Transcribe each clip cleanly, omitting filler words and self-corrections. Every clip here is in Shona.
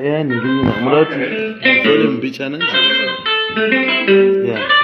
Yani yine Murat böyle bir challenge. Yeah.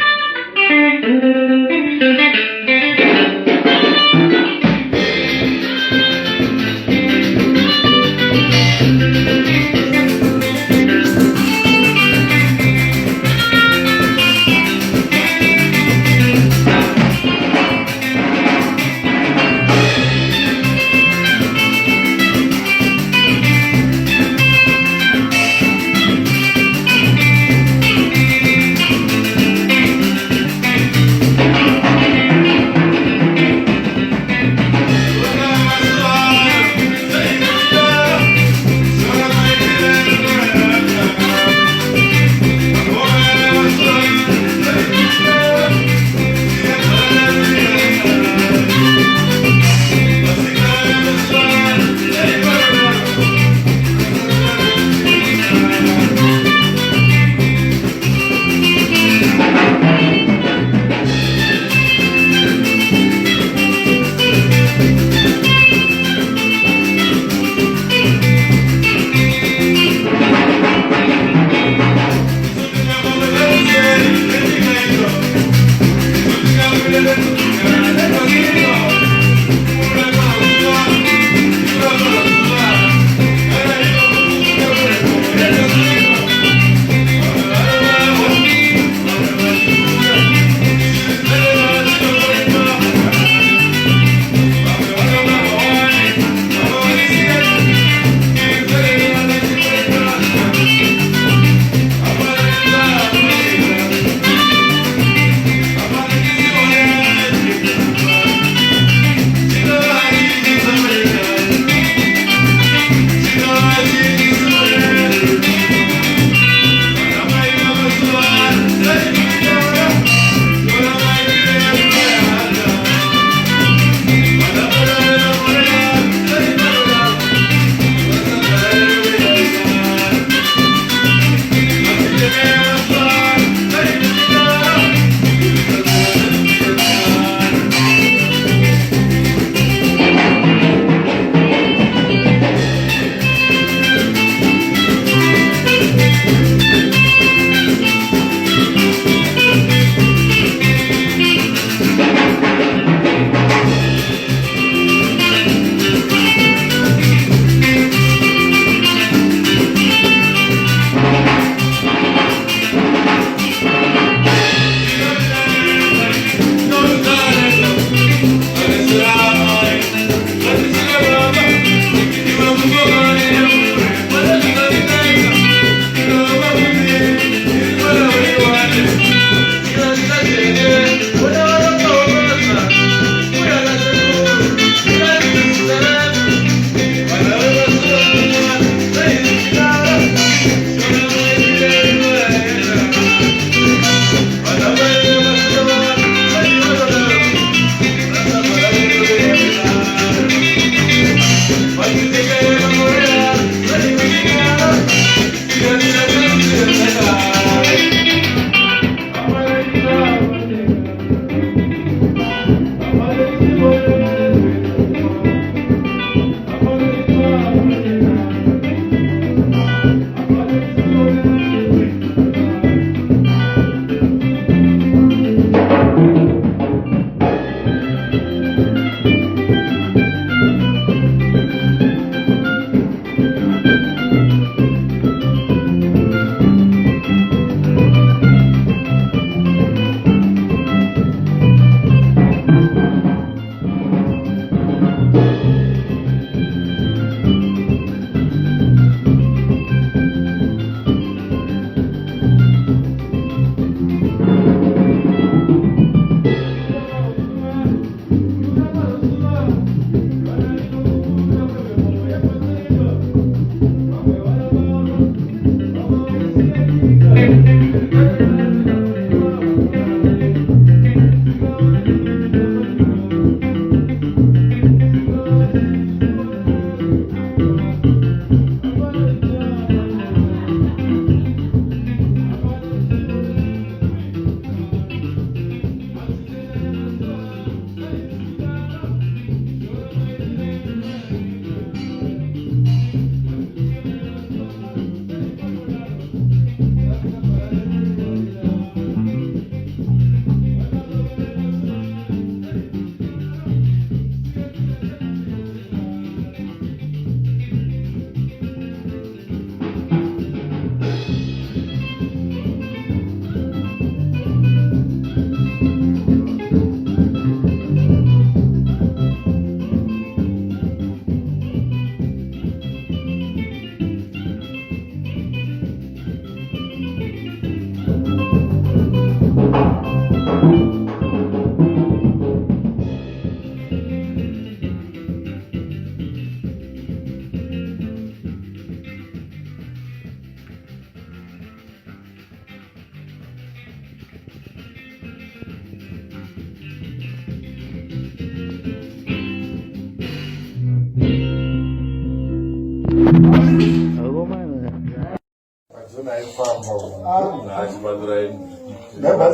That's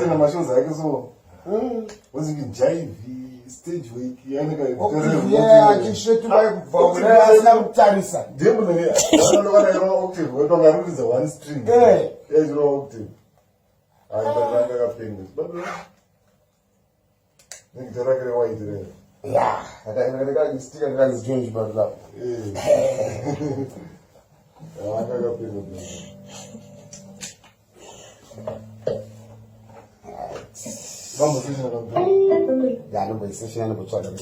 in the machines, I guess so. Was it jive? Stage week, yeah, I can show you my vocabulary. I'm Charissa. Definitely, I don't know what I wrote octave. We're going to use the one string. Yeah, it's wrote octave. I don't know things, but I think the regular way today. Yeah, I got still a nice change, but love. I got vamos a ya no voy a ser no puedo hablar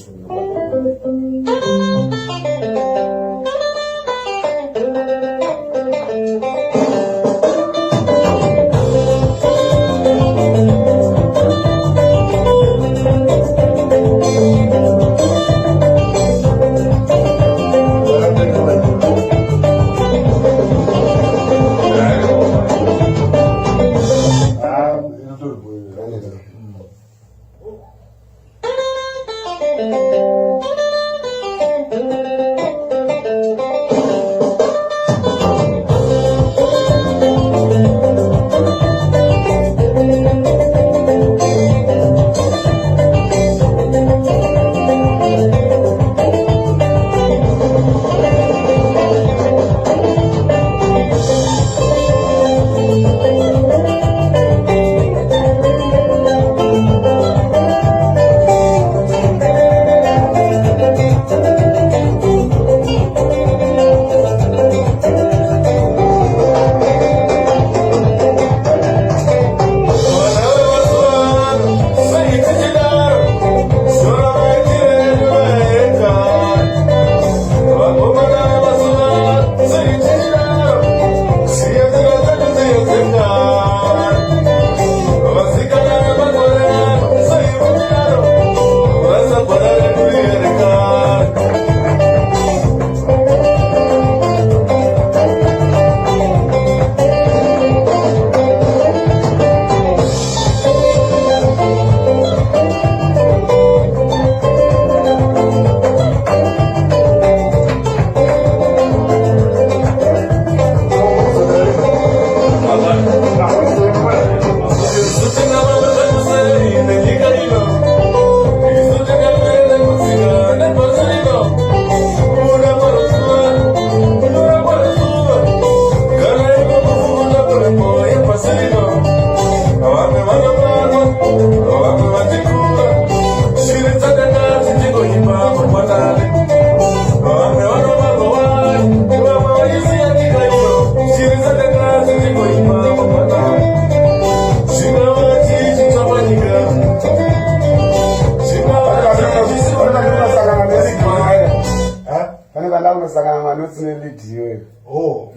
Oh,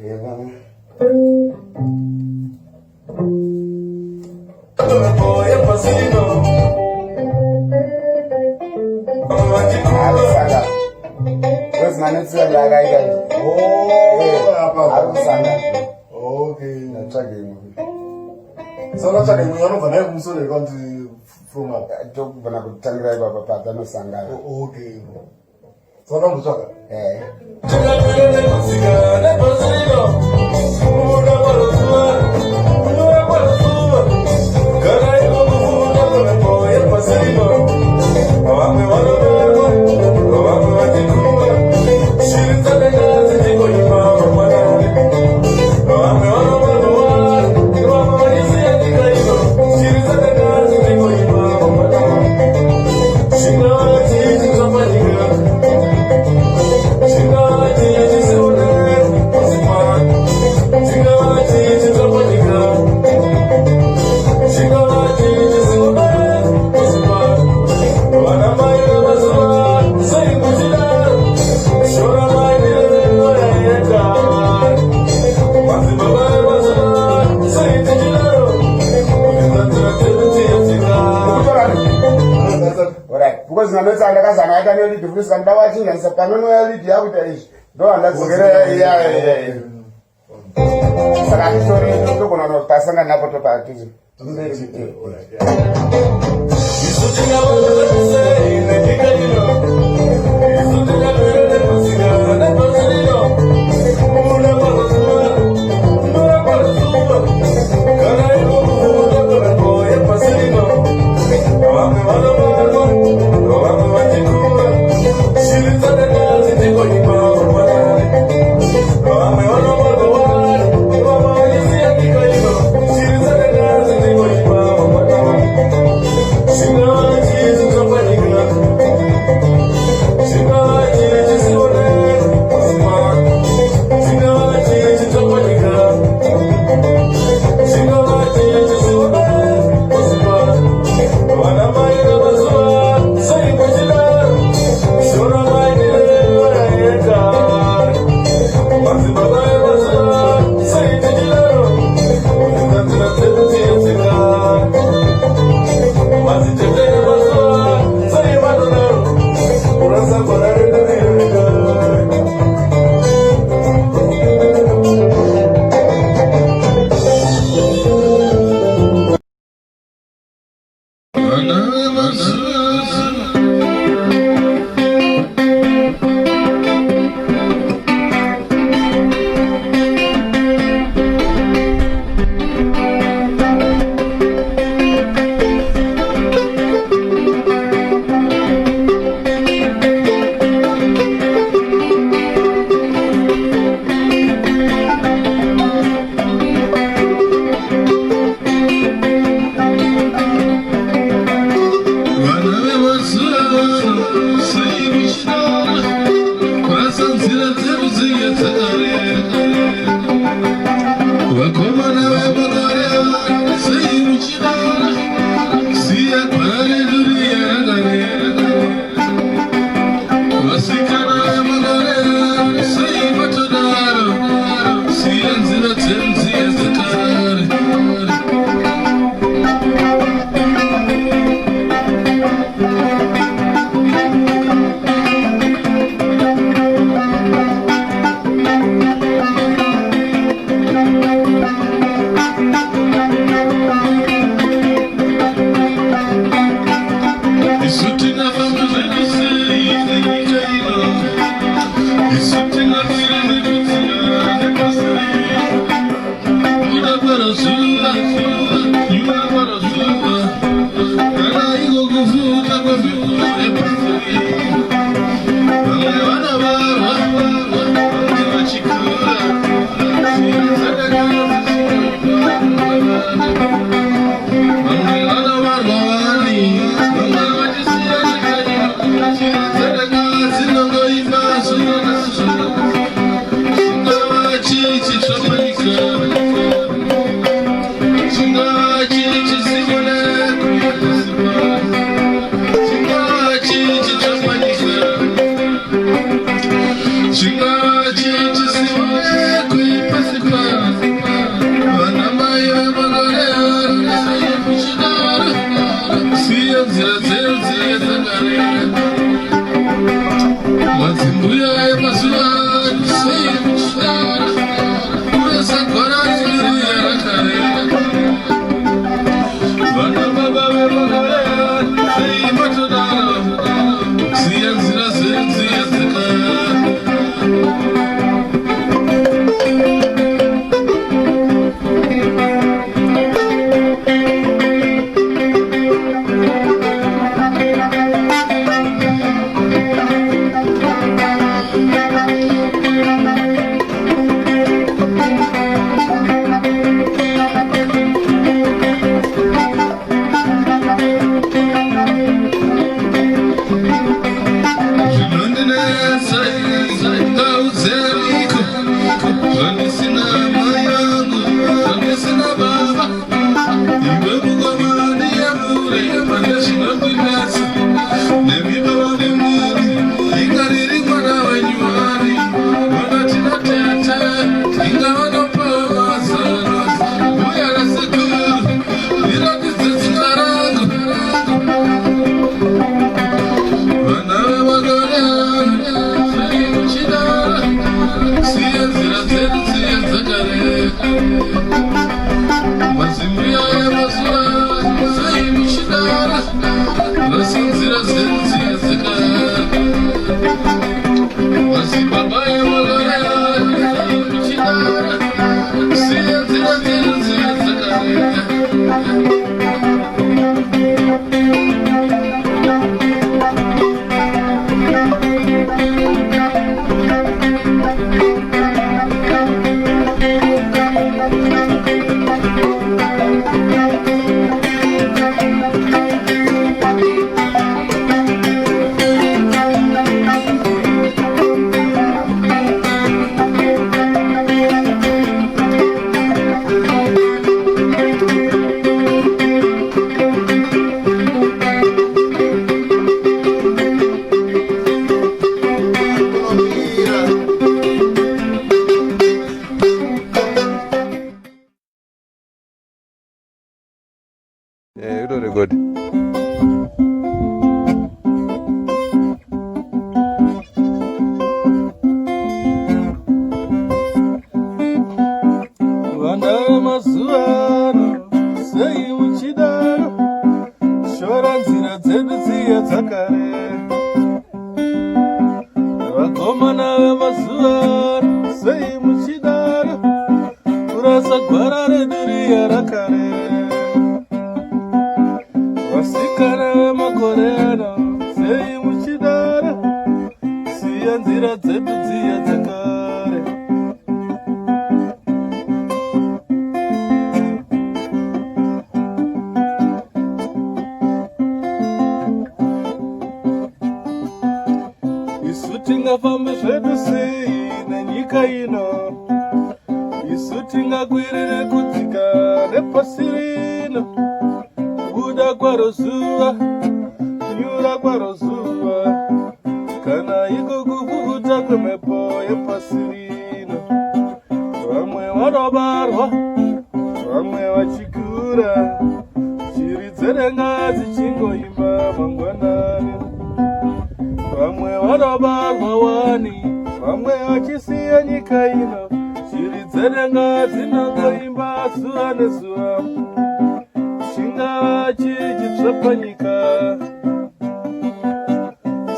tingafambe zvedu sei nenyika ino, isu tingakwirire kudzika nepasi rino, kubuda kwaro zuva, kunyura kwaro zuva, kana iko kuvuta kwemhepo yepasi rino. Vamwe vanobarwa, vamwe vachikura, shiri dzerenga dzichingoimba mangwanani. Vamwe vanobarwa wani, vamwe vachisiya nyika ino, shiri dzerenga dzinongoimba zuva nezuva. Chingava chichitsva panyika,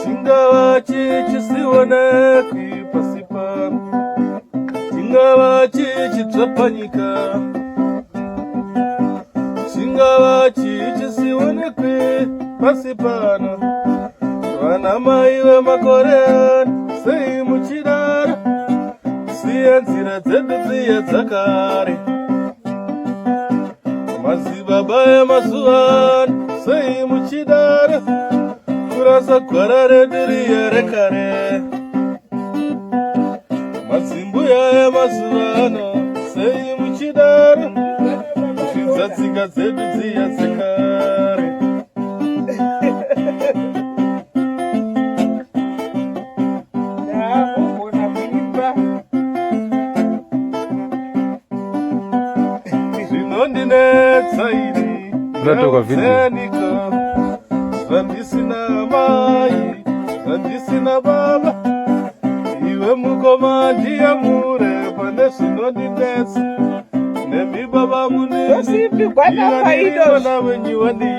chingava chichisionekwi pasi pano, chingava chichitsva panyika, chingava chichisionekwi pasi pano. Vana mai vemakore ano, sei muchidaro kusiya nzira dzedu dziya dzakare. Madzibaba emazuva ano, sei muchidaro kurasa gwara redu riya rekare. Madzimbuya emazuva ano, sei muchidaro kuzvidza tsika dzedu dziya dzekare. Zvinondinetsa ini ndamutseniko, zvandisina mai, zvandisina baba, iwe mukoma ndiyamure pane zvinondinetsa. Nemi baba munini, iwana wenyu wani,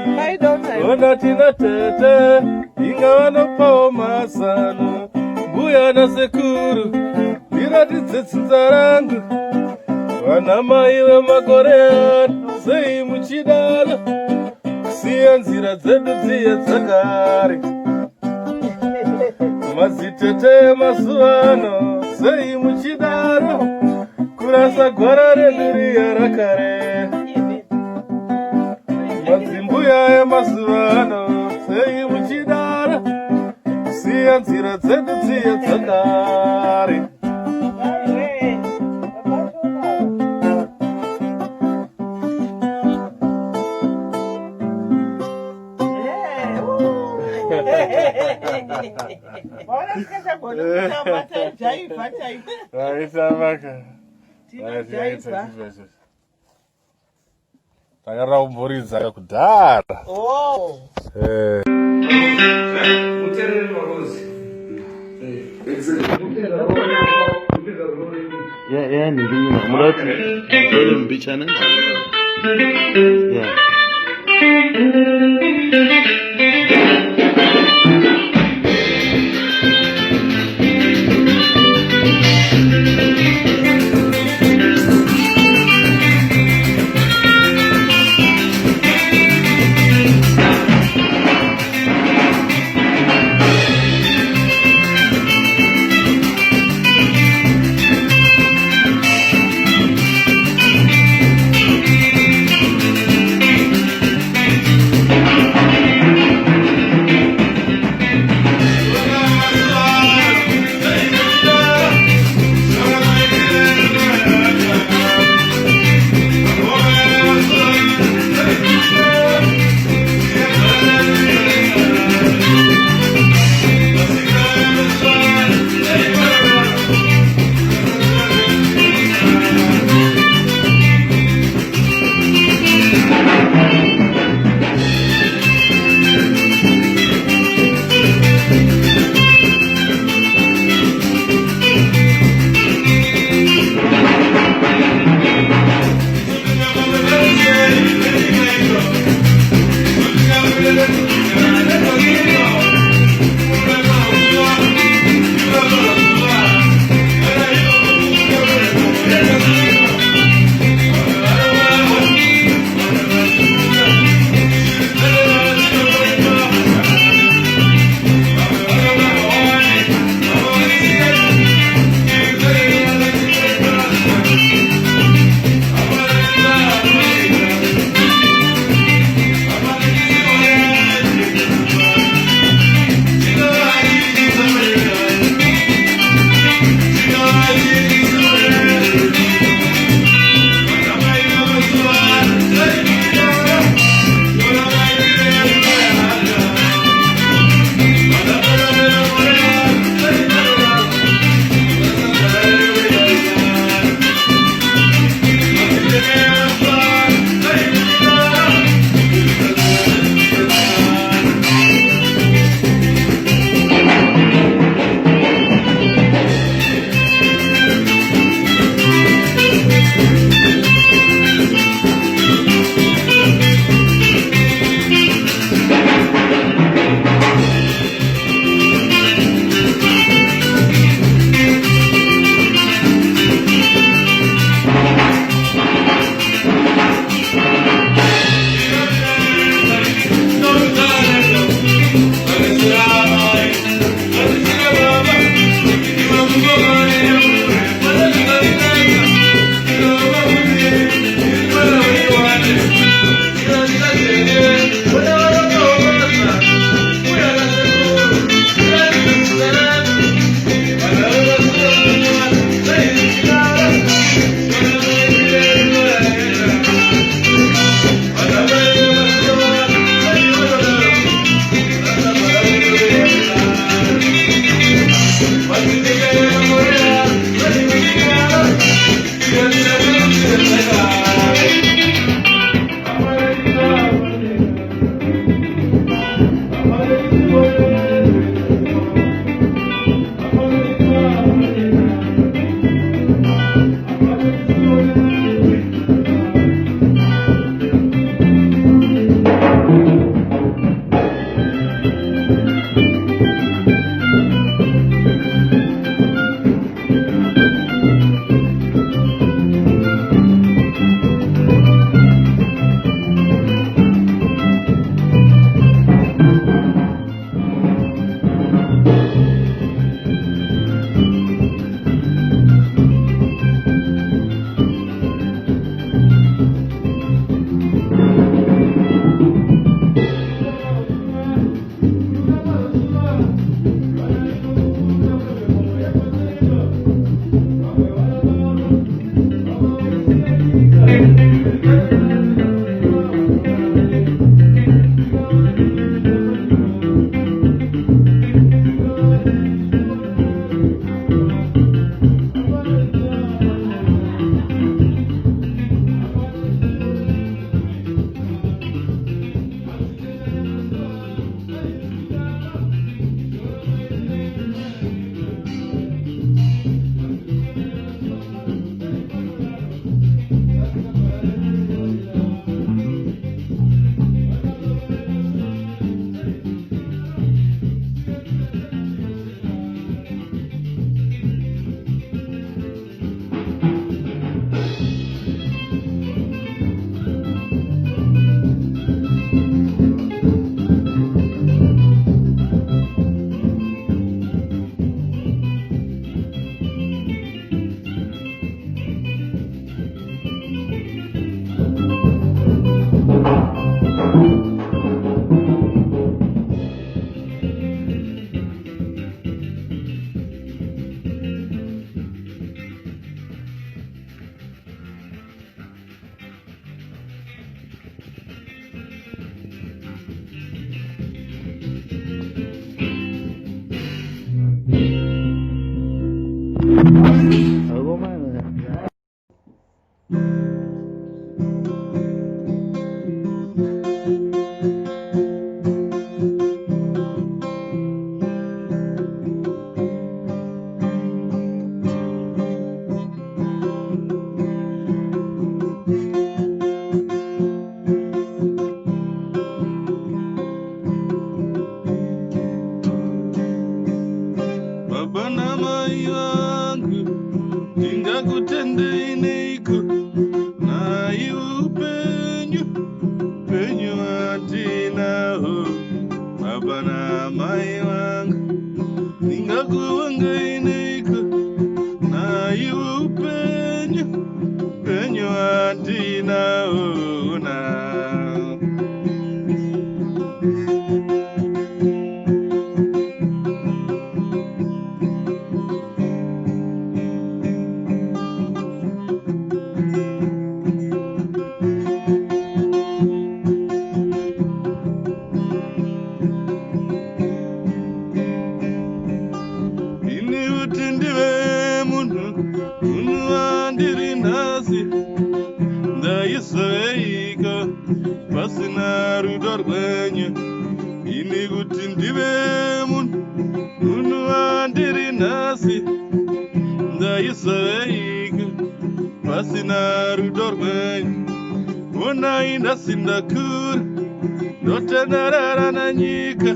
ona tina tete, inga wanopawo mazano. Mbuya na sekuru, ndiratidze tsinza rangu. Vana mai vemakore ano, sei muchidaro kusiya nzira dzedu dziya dzakare. Madzitete emazuva ano, sei muchidaro kurasa gwara redu riya rakare. Madzimbuya emazuva ano, sei muchidaro kusiya nzira dzedu dziya dzakare. Takara kumboridza kudhara. Yani lina Murat bölüm bir channel. Yeah. kuti ndive munhu wandiri nhasi ndaizoveiko pasina rudo rwenyu. Ini kuti ndive munhu wandiri nhasi ndaizoveiko pasina rudo rwenyu. Onai nhasi ndakura ndotenderera nenyika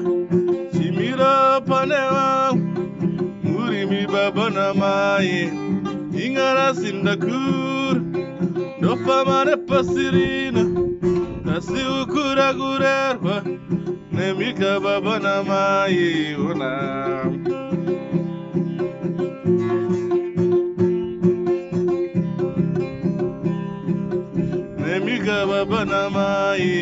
chimira pane vamwe murimi baba namai. Ingarasi ndakura ndofamba nepasi rino asi ukura kurerwa nemika baba namai. Ona nemika baba namai.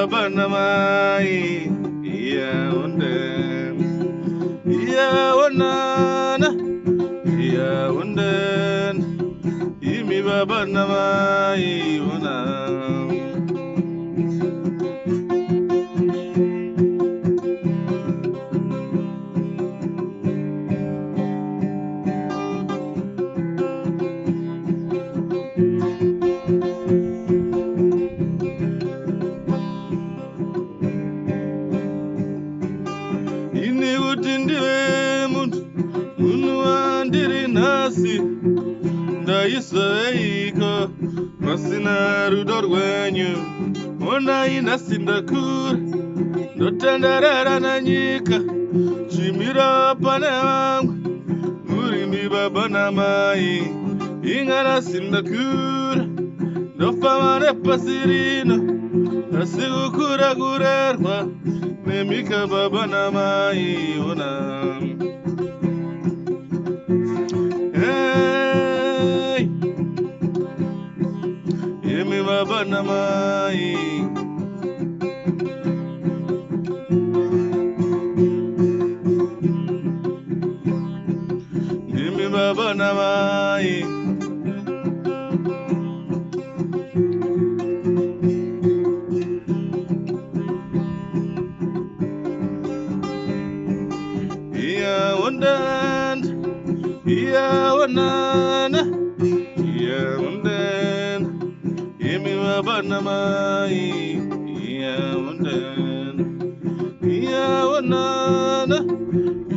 Banamai, yeah, unden, yeah, unana, yeah, unden, imi babanamai, unam. Ndaizoveiko pasina rudo rwenyu. Onai nhasi ndakura ndotenderera nenyika chimira pane vamwe murimi baba namai. Ingarasi ndakura ndofamba nepasi rino asi kukura kurerwa nemika baba namai. Ona baba namai. Gimme baba namai. Yeah, undan, yeah, unana, yeah, undan. Banamai, yeah, unden, yeah, unana,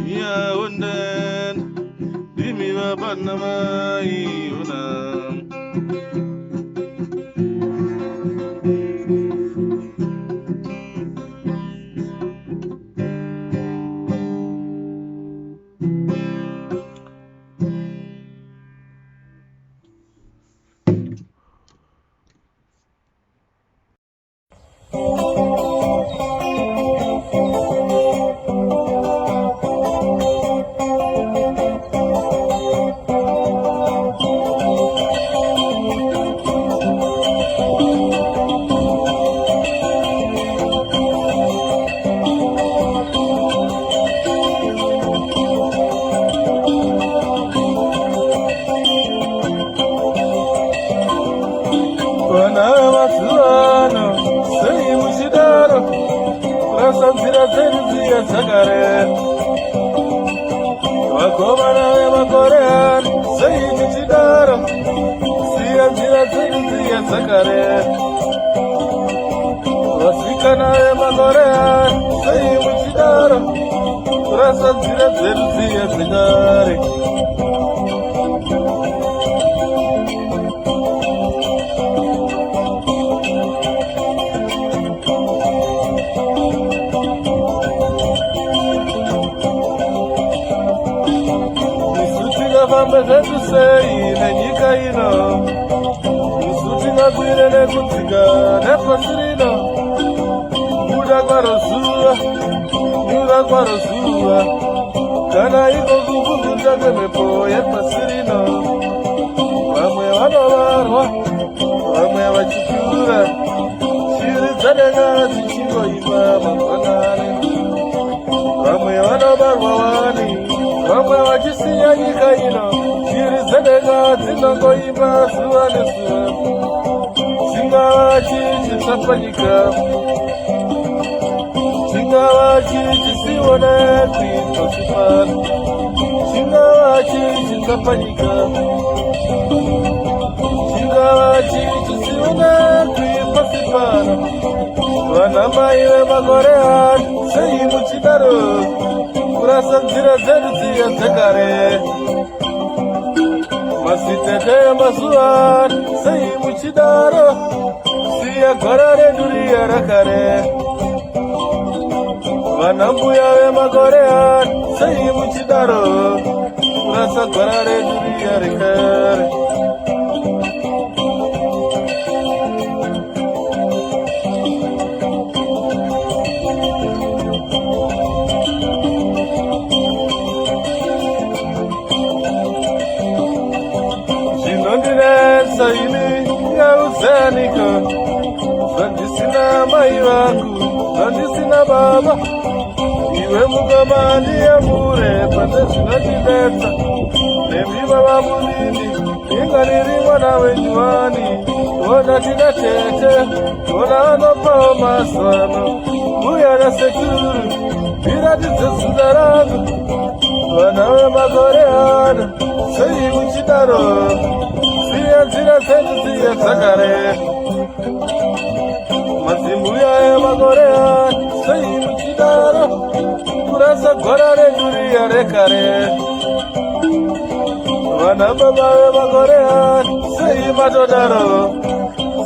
yeah, unden, dimi banamai, unam. Kana iko kuvuta mepo ya pasirino. Wamwe wanovarwa, wamwe wachikura. Shiri dzadega dzichingoimba mangwanani. tinozongoimba zuva nezuva, chingava chii chapanyika, chingava chii chisionekwi pasi pano, chingava chii chapanyika, chingava chii chisionekwi pasi pano. Vanamai vemakore ano sei muchidaro kurasa nzira dzedu dziya dzekare. Masitete emazuva ano sei muchidaro siya gwara redu riya rakare. Vanambuya vemakore ano sei muchidaro kurasa gwara redu riya rekare. Saini ya uzanika, zandisina mai vangu, zandisina baba, iwe mugamani ya mure, pande zinatideta, nemi baba mulini, ingaliri mwana wenyuani, ona tina tete, ona anopa masano, uyana sekuru, iradize sundarangu, wanawe magoreana, sei muchidaro, nzira dzedu dziya dzakare. Mazimbuya emakore ano sei muchidaro kurasa gwara redu riya rekare. Vanababa vemakore ano sei matodaro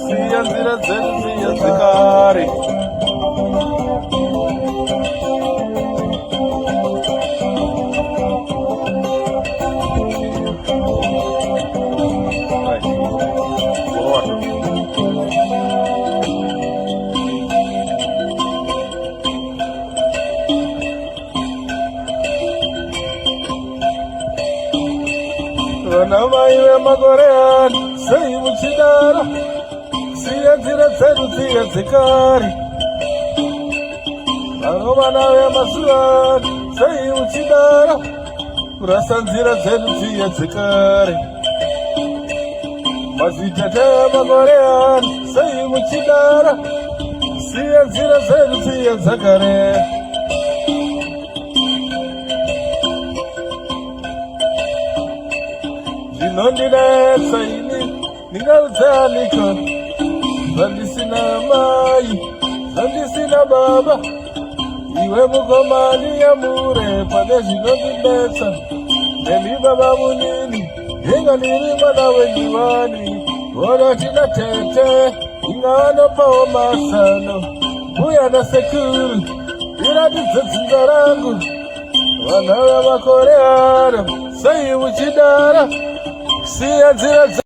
siya nzira dzedu dziya dzekare. Vanamai vemakore ano sei muchidaro siya nzira dzedu dziya dzekare. Vanovana vemazuva ano sei muchidaro kurasa nzira dzedu dziya dzekare. Mazitete emakore ano sei muchidaro siya nzira dzedu dziya dzakare. Zvinondinetsa ini ndingaudzanika, zvandisina mai, zvandisina baba, iwe mukomani yamure, pane zvinondinetsa nemi baba munini, inga ndiri mwana wenyuwani, ona tina tete, inga vanopawo masano, mbuya nasekuru, iradidze dzinza rangu, vana vemakore ano sei muchidaro siya nzira dzedu.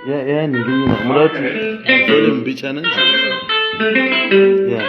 Yani Lina, Murat, böyle bir channel. Yeah.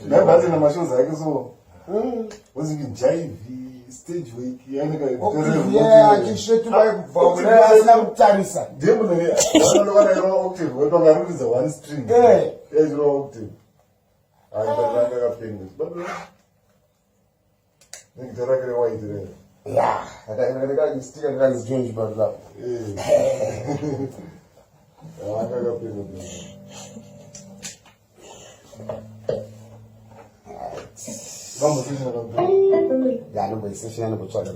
Never in my shows, I guess so. Was it JV, stage week? Yeah, I can straight to my phone. I'm Tarisa. Definitely, I don't know what I wrote octave. We're talking about the one string. Yeah, it's wrong octave. I'm the rank of things. But think the record away today. Yeah, I got still got his James Butler. I got things. Vamos a hacer ya no me dice si no puedo hablar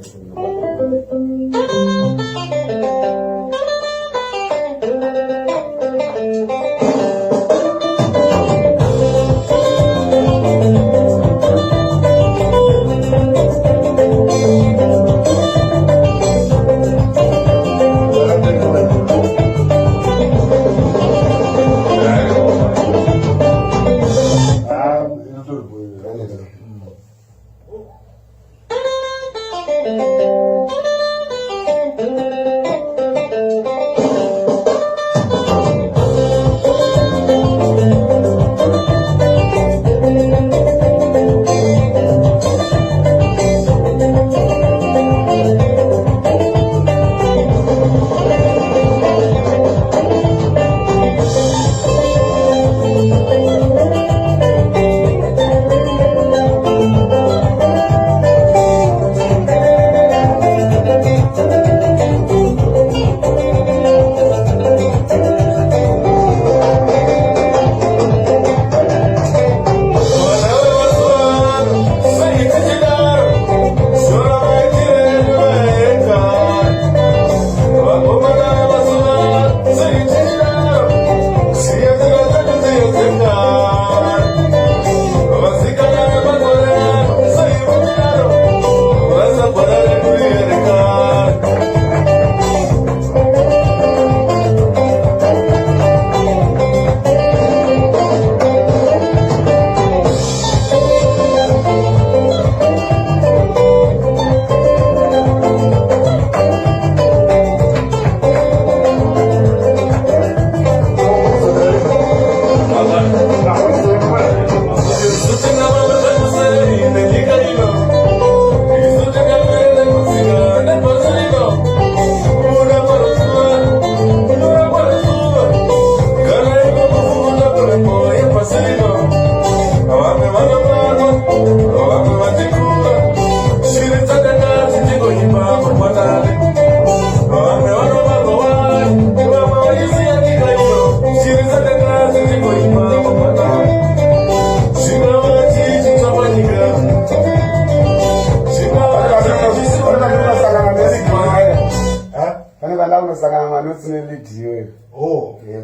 So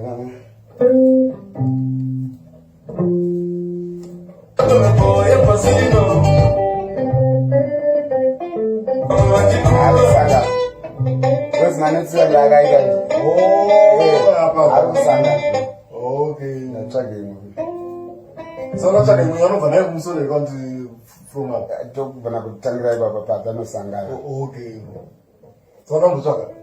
not talking. We are not going to so they going to from up. I talk when I go tangira baba pata no sanga. Okay. So not to talk.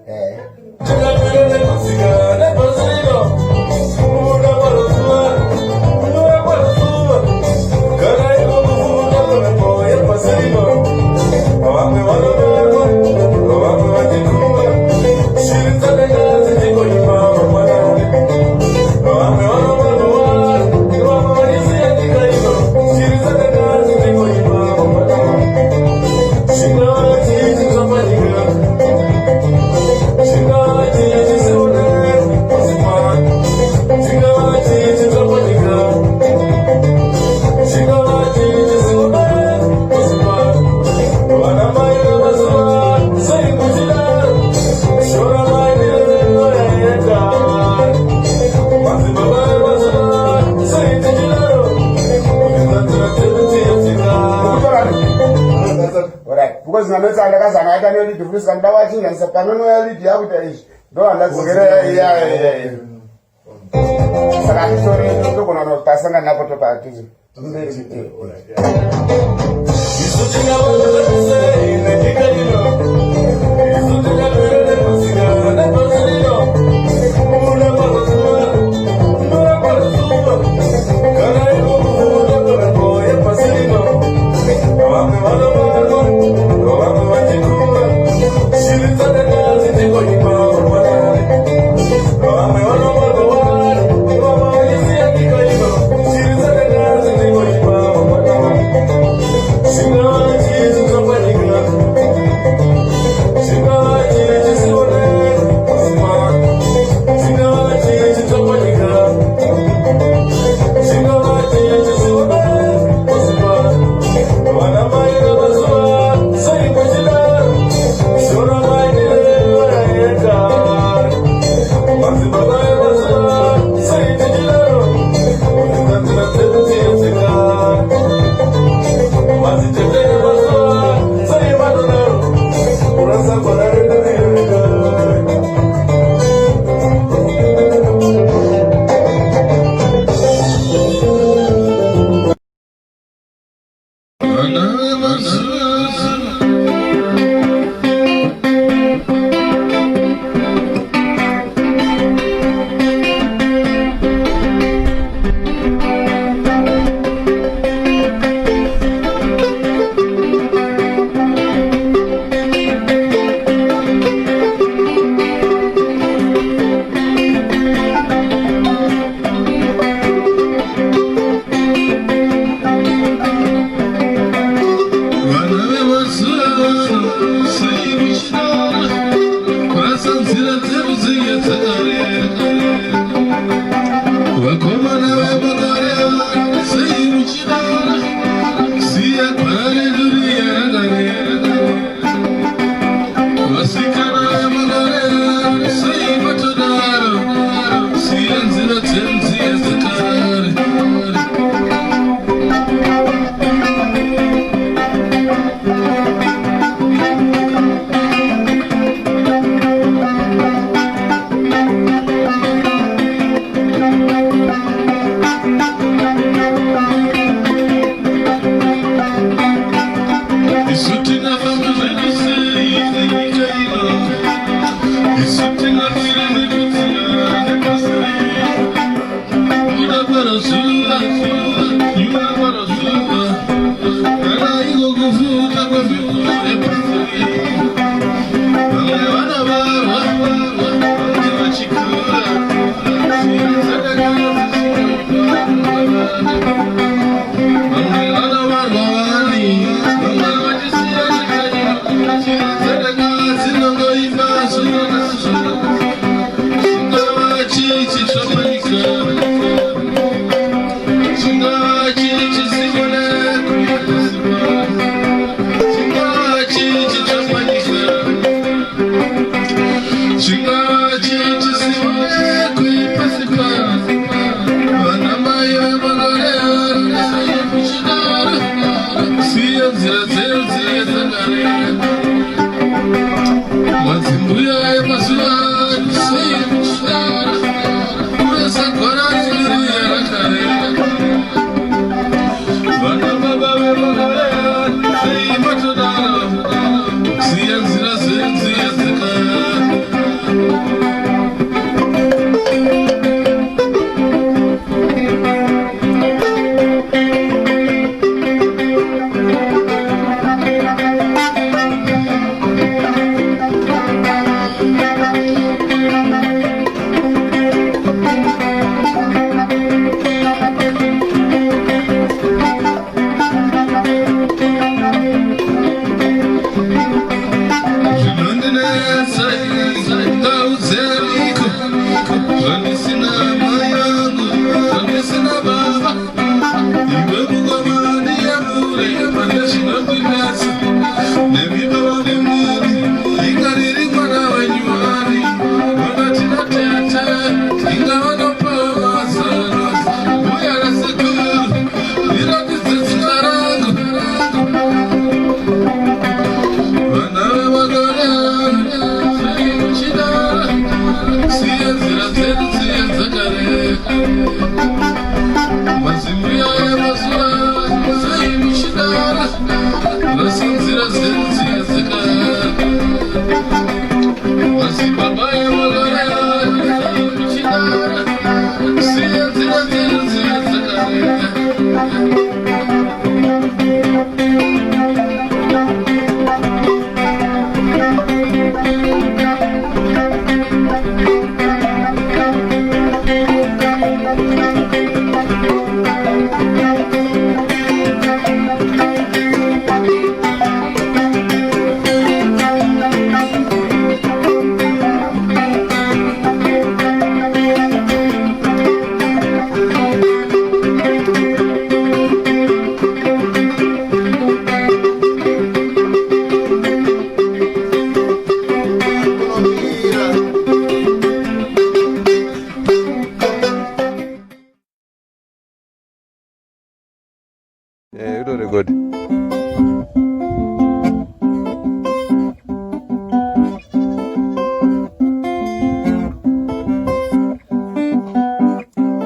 You do record.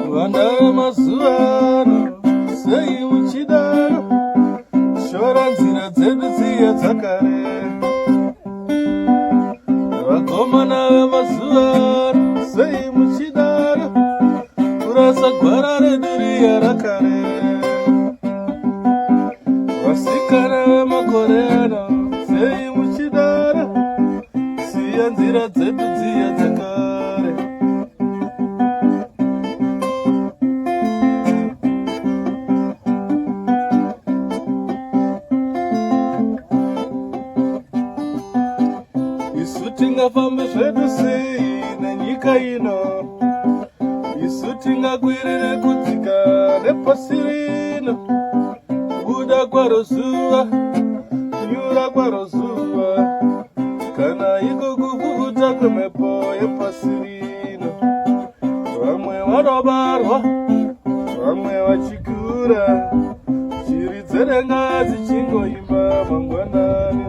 Vana mazuano, sei muchidaro, shora nzira dzedu dziya dzakare. Vakomana vemazuano, sei muchidaro, kurasa gwara redu riya rakare. Vasikana vemakore ano, sei muchidaro, siya nzira dzedu dziya dzakare. Isu tingafambe zvedu sei nenyika ino, isu tingakwirire kudzika nepasi rino, kubuda kwaro zuva, kunyura kwaro zuva, kana iko kuvuta kwemhepo yepasi rino. Vamwe vanobarwa, vamwe vachikura, shiri dzedenga dzichingoimba mangwanani.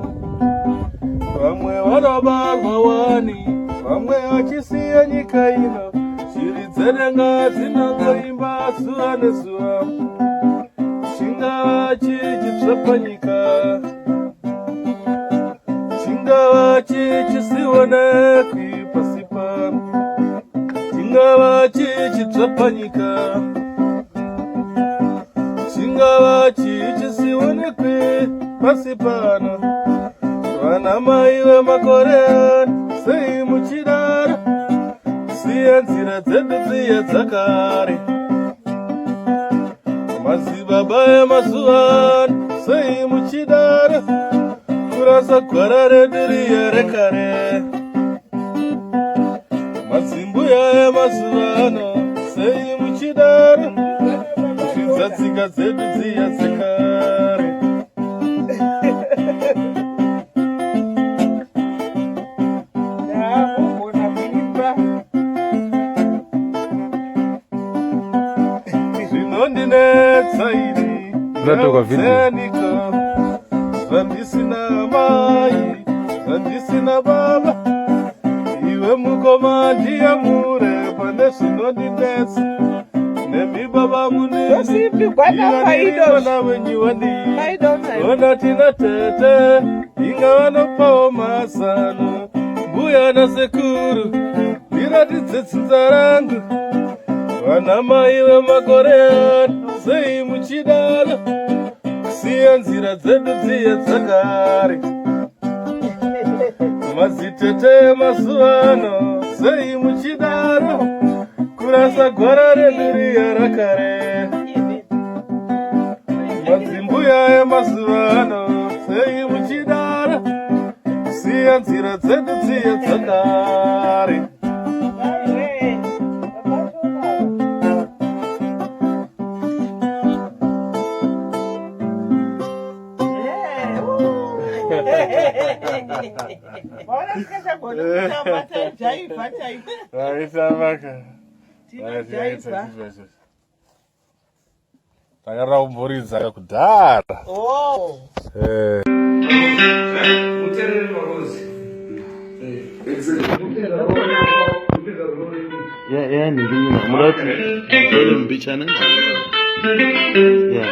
Vamwe vanobarwa wani, vamwe vachisiya nyika ino, shiri dzedenga dzinongoimba zuva nezuva. Chingava chichitsva panyika, chingava chichisionekwi pasi pano, chingava chichitsva panyika, chingava chichisionekwi pasi pano. Vana mai vemakore ano, sei muchidaro, siya nzira dzedu dziya dzakare. Madzibaba emazuva ano, sei muchidaro, kurasa gwara redu riya rekare. Madzimbuya emazuva ano, sei muchidaro, kuzvidza tsika dzedu dziya dzekare. Zvinondinetsa iri ndamutseniko, zvandisina mai, zvandisina baba, iwe mukoma ndiyamure pane zvinondinetsa. Nemi baba munini, ivanirikona wenyu wandii, ona tina tete, inga vanopawo mazano. Mbuya nasekuru, ndiratidze tsinza rangu, vana mai vemakore ano, sei muchidaro, kusiya nzira dzedu dziya dzakare. Madzitete emazuva ano, sei muchidaro, kurasa gwara redu riya rakare. Madzimbuya emazuva ano, sei muchidaro, kusiya nzira dzedu dziya dzakare. Takarira kumboridza kudhara. Yani lina mulati böyle bir channel. Yeah.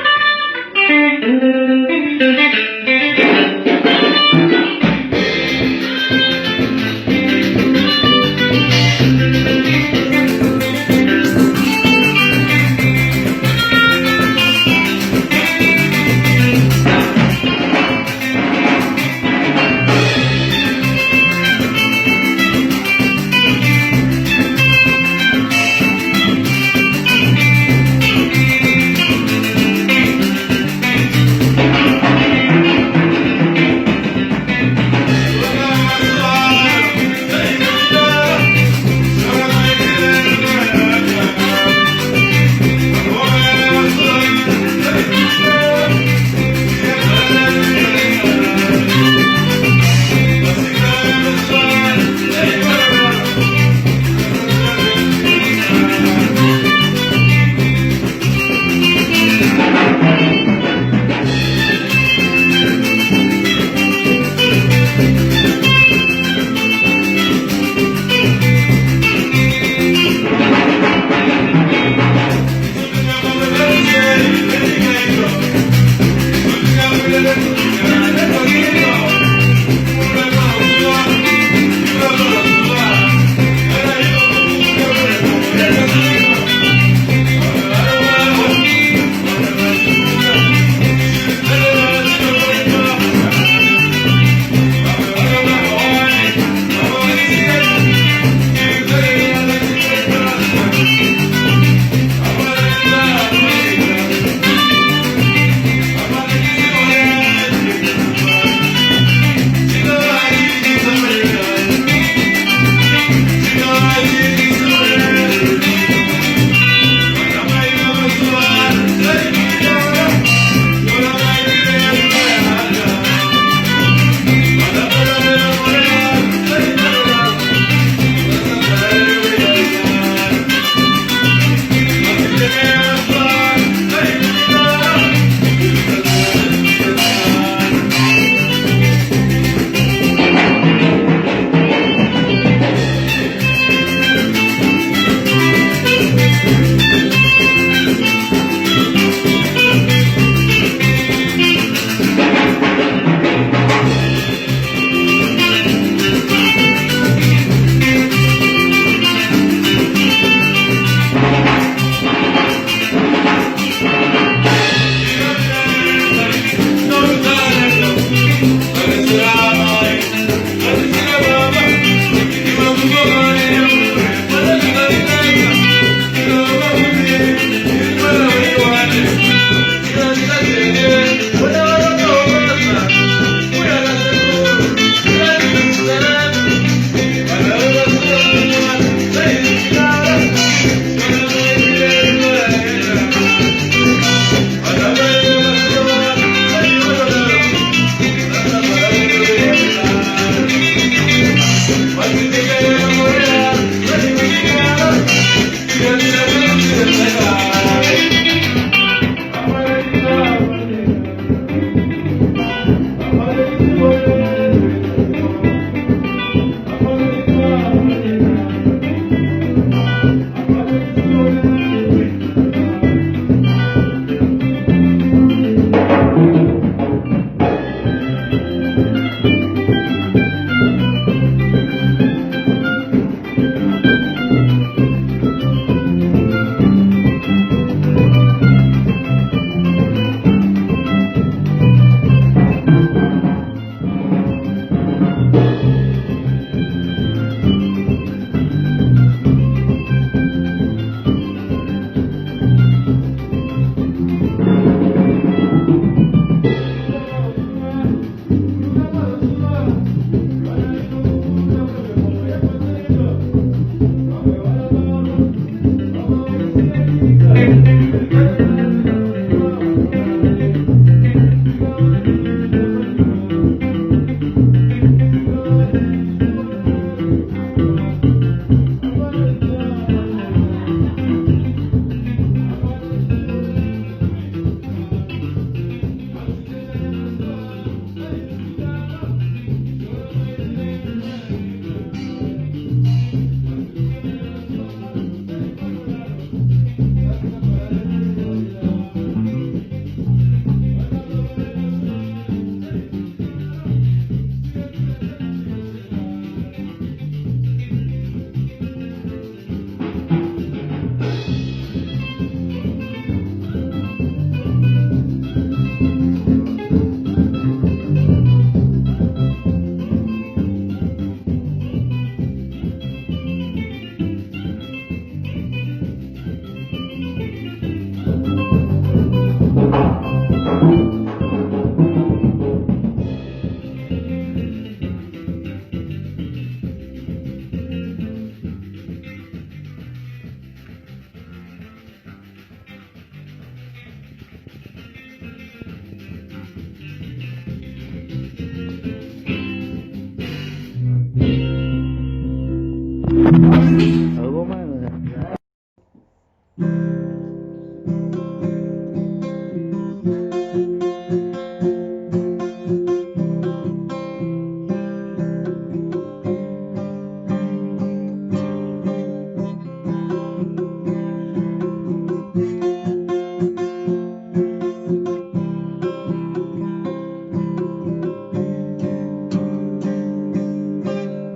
Algo más.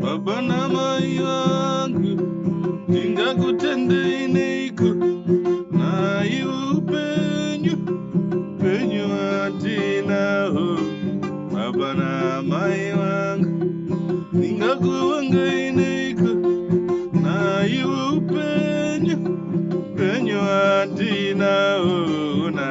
Baba na mai wangu, ningakutendei neiko, na iupenyu, penyu atinaho. Baba na mai wangu, ningakuwangai neiko, na iupenyu, penyu atinaho na.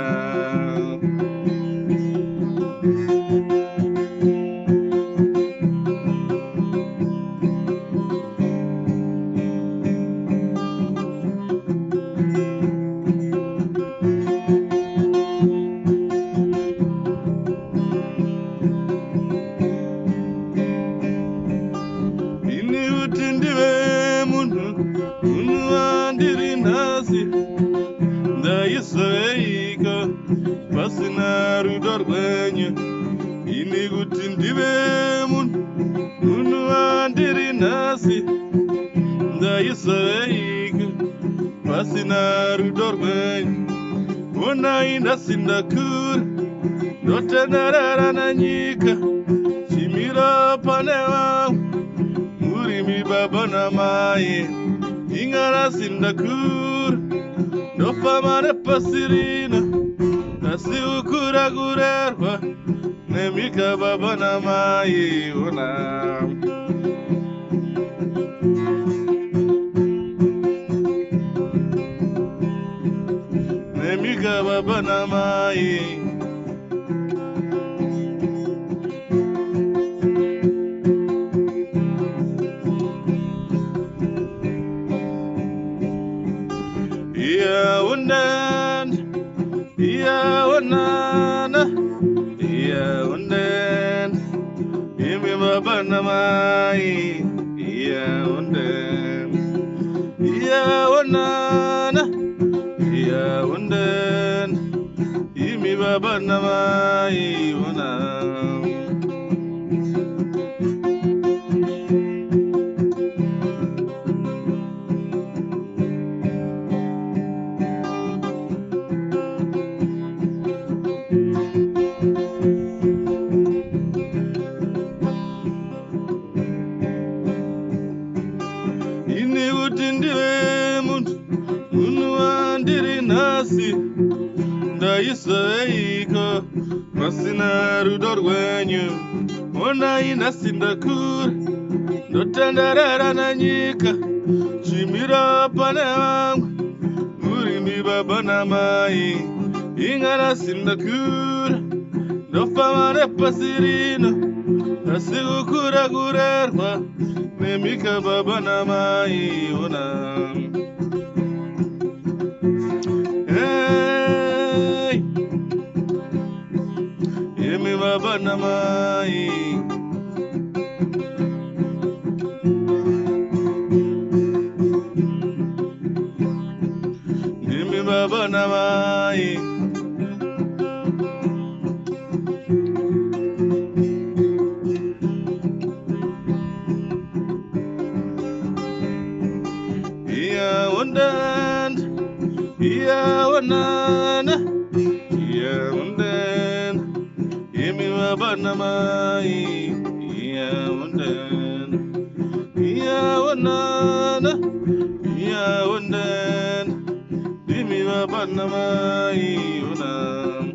Pasina rudor banyo ini gutindibe munu andiri nasi nda yisaik pasina rudor banyo ona inda sindakur dotenarara nanyika chimira panewa murimi baba na mai ingara sindakur dofamare pasirina Nasi ukura gurerwa Nemika baba na mai ona Nemika baba na mai Iya undan Iya onana, iya onden, imi baba na mai, iya onden, iya onana, baba na mai ona. Ini utindire munu andiri nasi ndaisaiko masina rudo rwenyu ona inasi ndakura ndotenderera na nyika chimira pane vamwe murimi baba na mai inganasi ndakura ndofamba nepasi rino asi kukura kurerwa nemika baba na mai ona. Hey, yemi baba na mai. Yemi baba na mai. Yeah, wanana, yeah, wandan, yemi baba mai, yeah, wandan, yeah, wanana, yeah, wandan, yemi baba mai, wanana.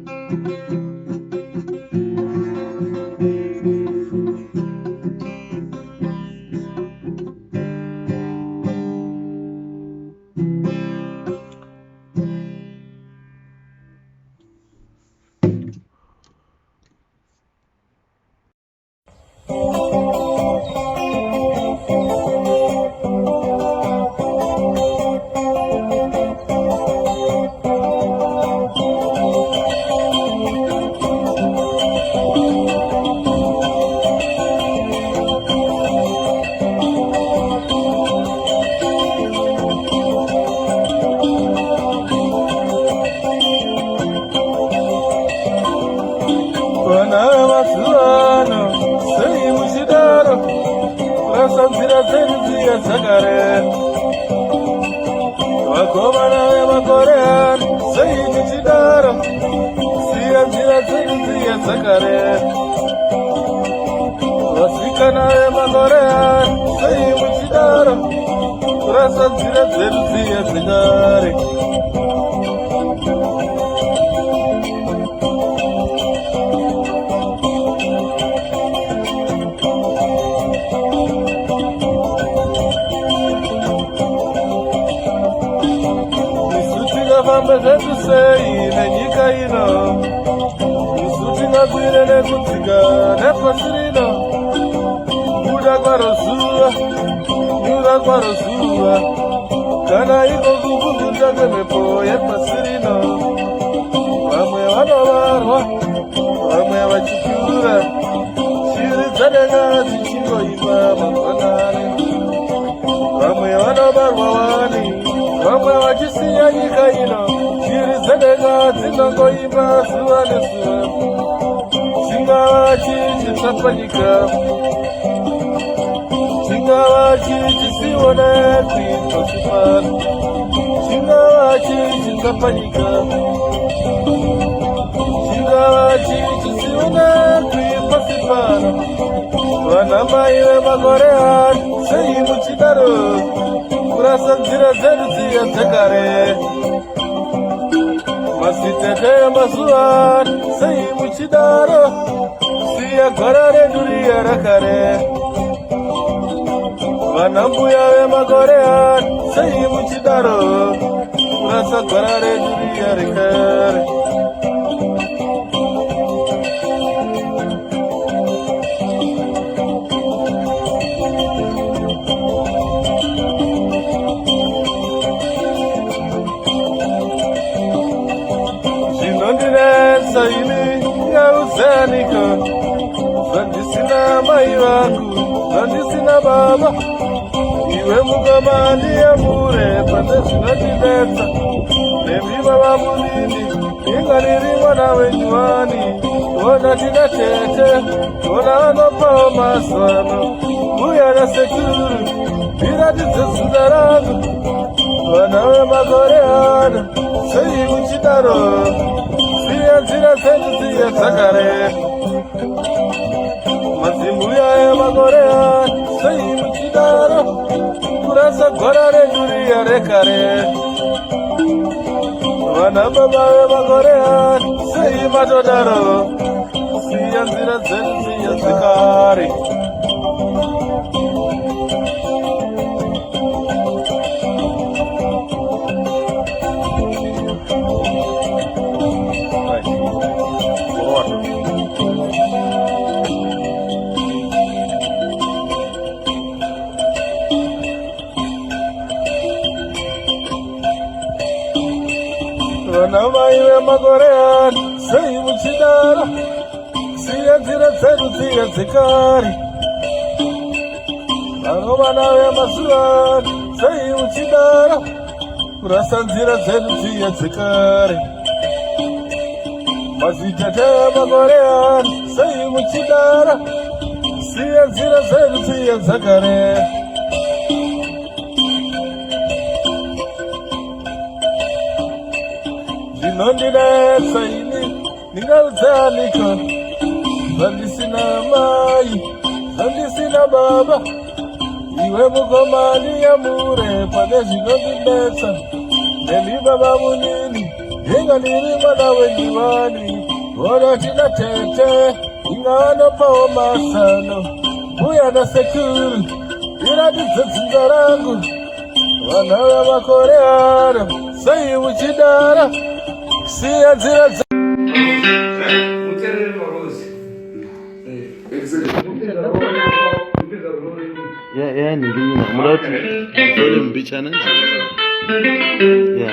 Kana iko kubuguza mepo ya pasirino. Wamwe wanobarwa, wamwe wachikura. Shiri zanega zichingo ima mapanane. Wamwe wanobarwa wani, wamwe wachisinya nyika ino. Shiri zanega zinongo ima suwane suwa. Singa wachi chisapanyika. Singawachi chisiwone kwitosipana. Singawachi chisapanyika. Singawachi chisiwone kwitosipana. Vanamai vemakore ano sei muchidaro. Kurasa nzira dzedu dziya dzekare. Masitete mazuva ano sei muchidaro. Siya gora redu riya rakare. Vanambuya vemakore ano sei muchidaro. Kurasa gora redu riya rakare. Saini ya uzanika Zandisina mai wangu Zandisina baba iwe mukomani yamure pande zvinotidetsa nemi baba munini inga riri mwana wenyuwani ona tina tete ona anopawo mazano uya nasekuru iratidze zita rangu vana vemakore ano sei muchidaro siya nzira dzedu dziye dzakare mazimbuya emakore ano sei muchidaro kurasa gora redu riya rekare vana baba vemakore ano sei matodaro siya nzira dzedu dziye dzakare vana mai vemakore ano sei muchidaro siya nzira dzedu dziye dzikare vano vana vemazuva ano sei muchidaro kurasa nzira dzedu dziye dzikare mazitete emakore ano sei muchidaro siya nzira dzedu dziye dzakare zvinondinetsa ini ndingaudzanika zvandisina mai zvandisina baba iwe mukomani yamure pane zvinondinetsa nemi baba munini inga ndiri mwana wenyuwani ona tina tete inga anopawo masano uya nasekuru iratidze dzinza rangu vana vemakore ano sei muchidara siya nzira Ya nilina mulati dole mbichana. Ya.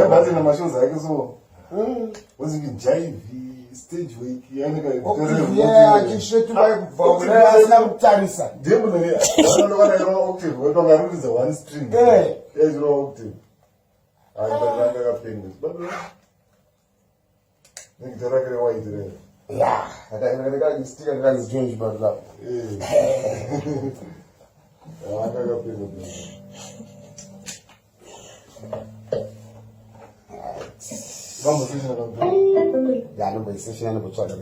Basi na mashows yake so waziki jive stage week yani akishetu bayivula mtanisa demo ne wana ro octave wewe ngarukiza one string ro octave ayibanga kapenge bado nikitaka kile white re ya akaendelea kistika kazi George Badla anga kapenge vamos a ver ya no me session no botswana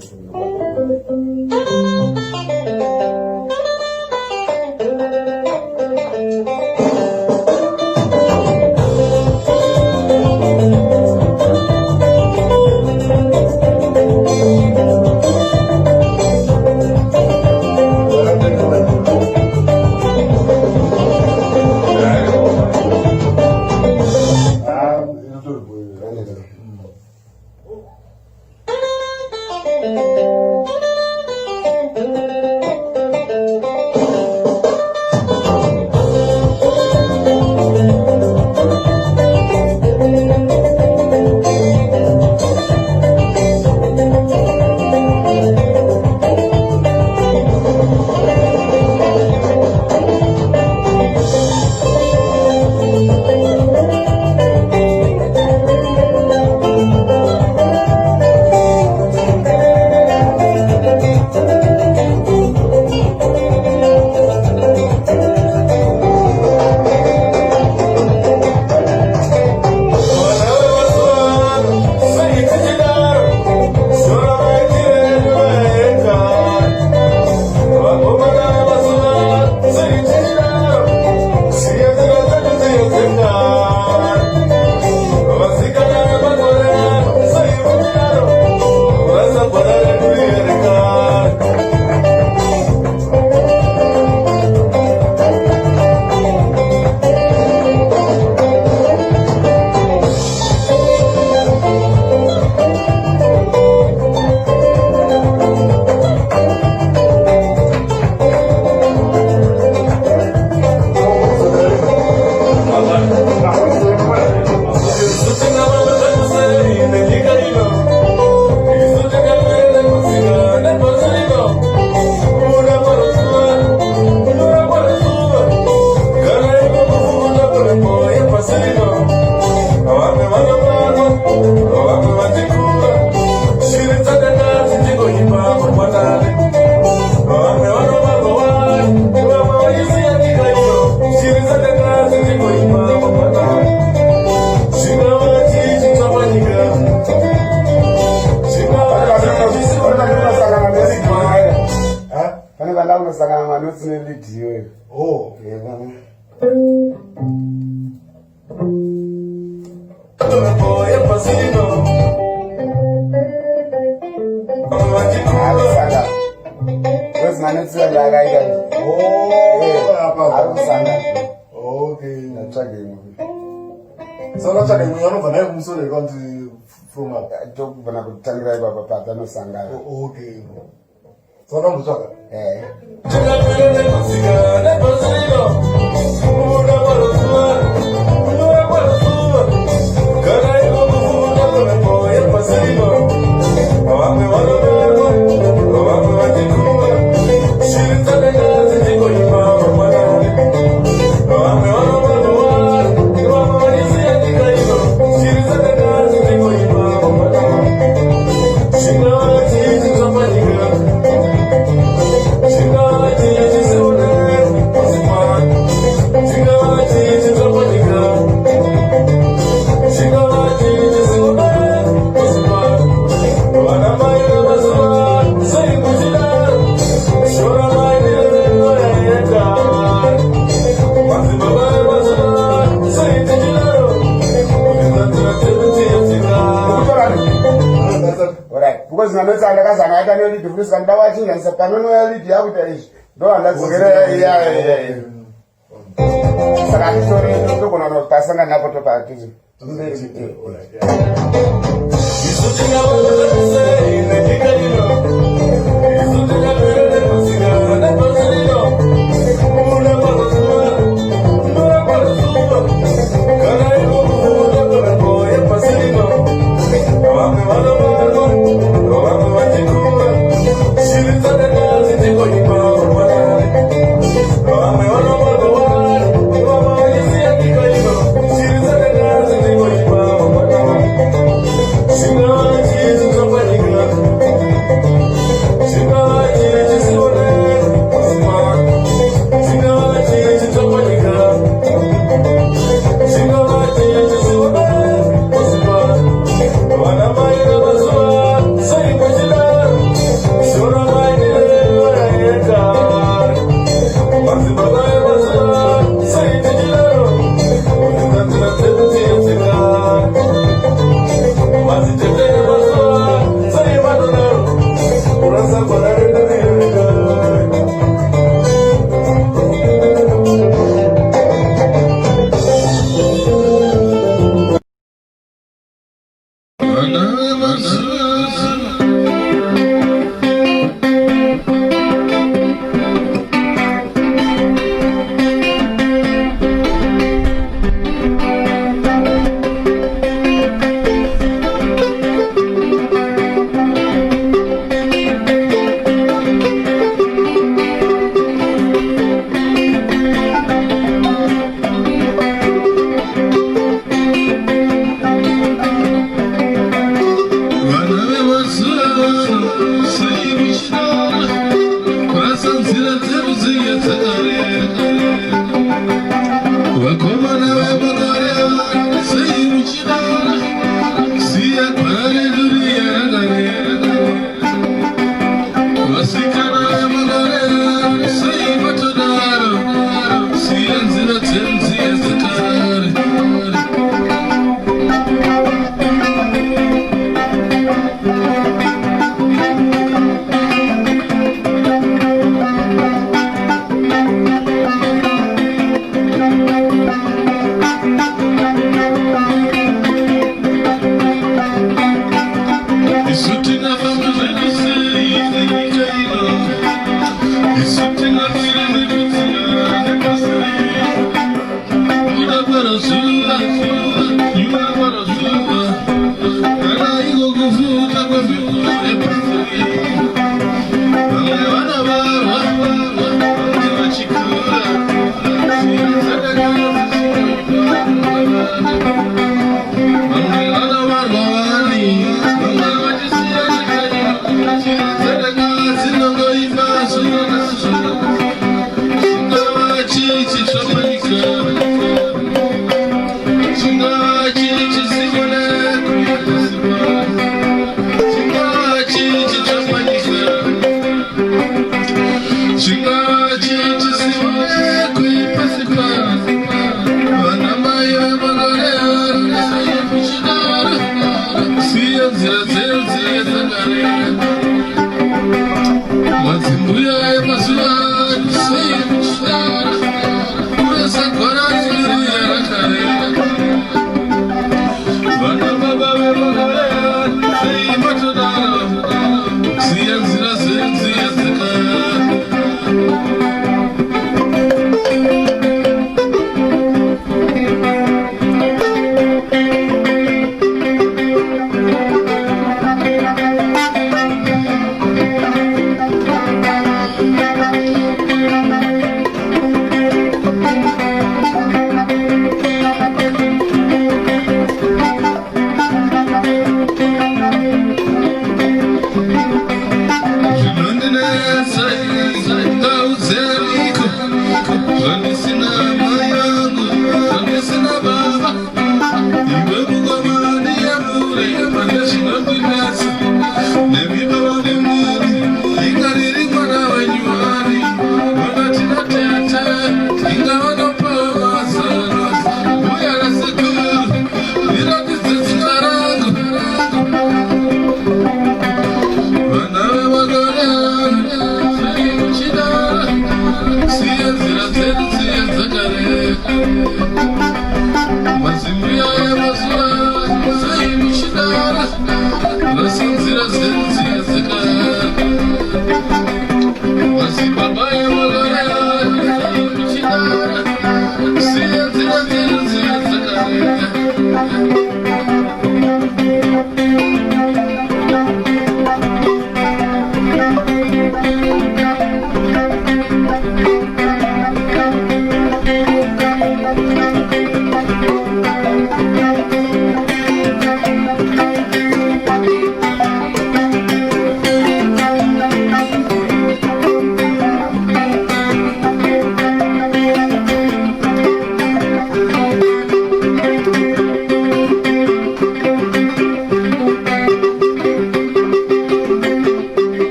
saka manotsi lead you. Oh. Yeah. Where's my next one? Okay. That's okay. So that's why we are not going to go from up. I talk when I could tell you about Papa no Sanga. Okay. So now we talk. Eh. Because na notsa le ka sana ka no le difference ka ba wa tshina se pa no ya le dia go taish do ala tsogere ya saka ni story to ko no ta sanga na poto pa tizi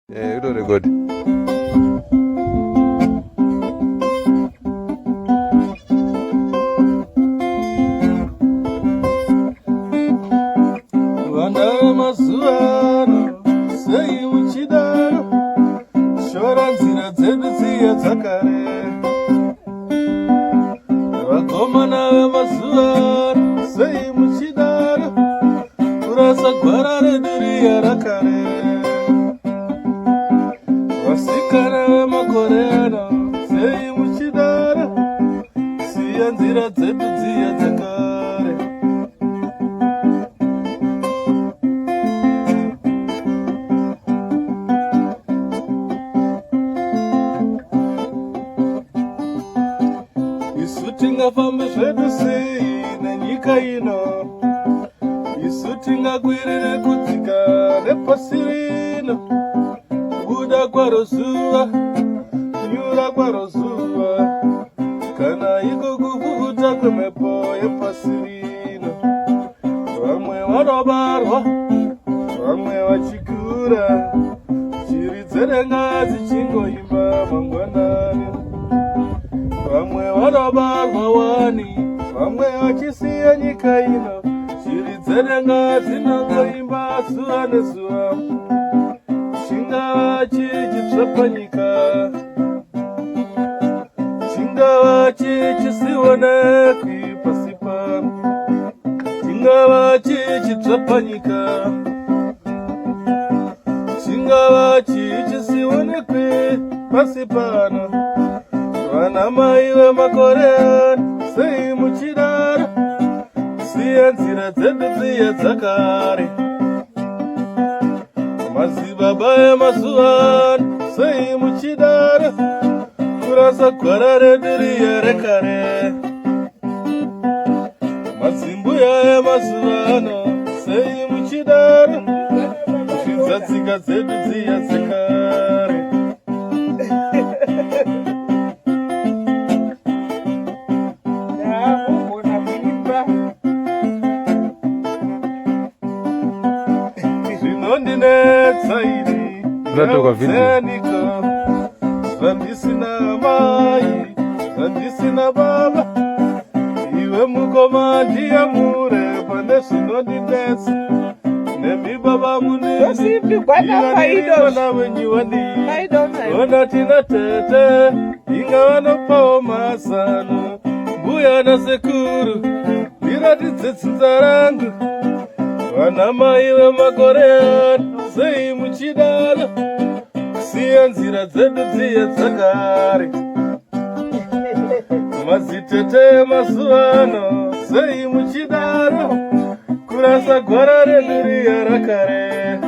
Yeah, you do the good. Vana mazuano, sei uchidaro, shora nzira dzedu dziye dzakare. Vakomana vemazuano, sei muchidaro, kurasa gwara redu riya rakare. Vasikana vemakore ano, sei muchidaro, siya nzira dzedu dziye dzakare. Isu tingafambe zvedu sei nenyika ino, isu tingakwirire kudzika nepasi rino, kubuda kwaro zuva, kunyura kwaro zuva, kana iko kuvuvuta kwemhepo yepasi rino. Vamwe vanobarwa, vamwe vachikura, shiri dzerenga dzichingoimba mangwanani. Vamwe vanobarwa wani, vamwe vachisiya nyika ino, shiri dzerenga dzinongoimba zuva nezuva. Chingava chichitsva panyika, chingava chichisionekwi pasi pano, chingava chichitsva panyika, chingava chichisionekwi pasi pano. Vana mai vemakore ano, sei muchidaro, siya nzira dzedu dziye dzakare. Madzibaba emazuano, sei muchidaro, kurasa gwara redu riya rekare. Madzimbuya emazuano, sei muchidaro, kufidza tsika dzedu dziya dzekare. Zvinondinetsa ini ndauzenika, zvandisina mai, zvandisina baba, iwe mukoma ndiyamure pane zvinondinetsa. Nemi baba munini, iwana wenyu wani, ona tina tete, inga wanopawo mazano. Mbuya na sekuru, ndiratidze tsinza rangu, vana mai vemakore ano, sei muchidaro, kusiya nzira dzedu dziye dzakare. Madzitete emazuano, sei muchidaro, kurasa gwara redu riya rakare.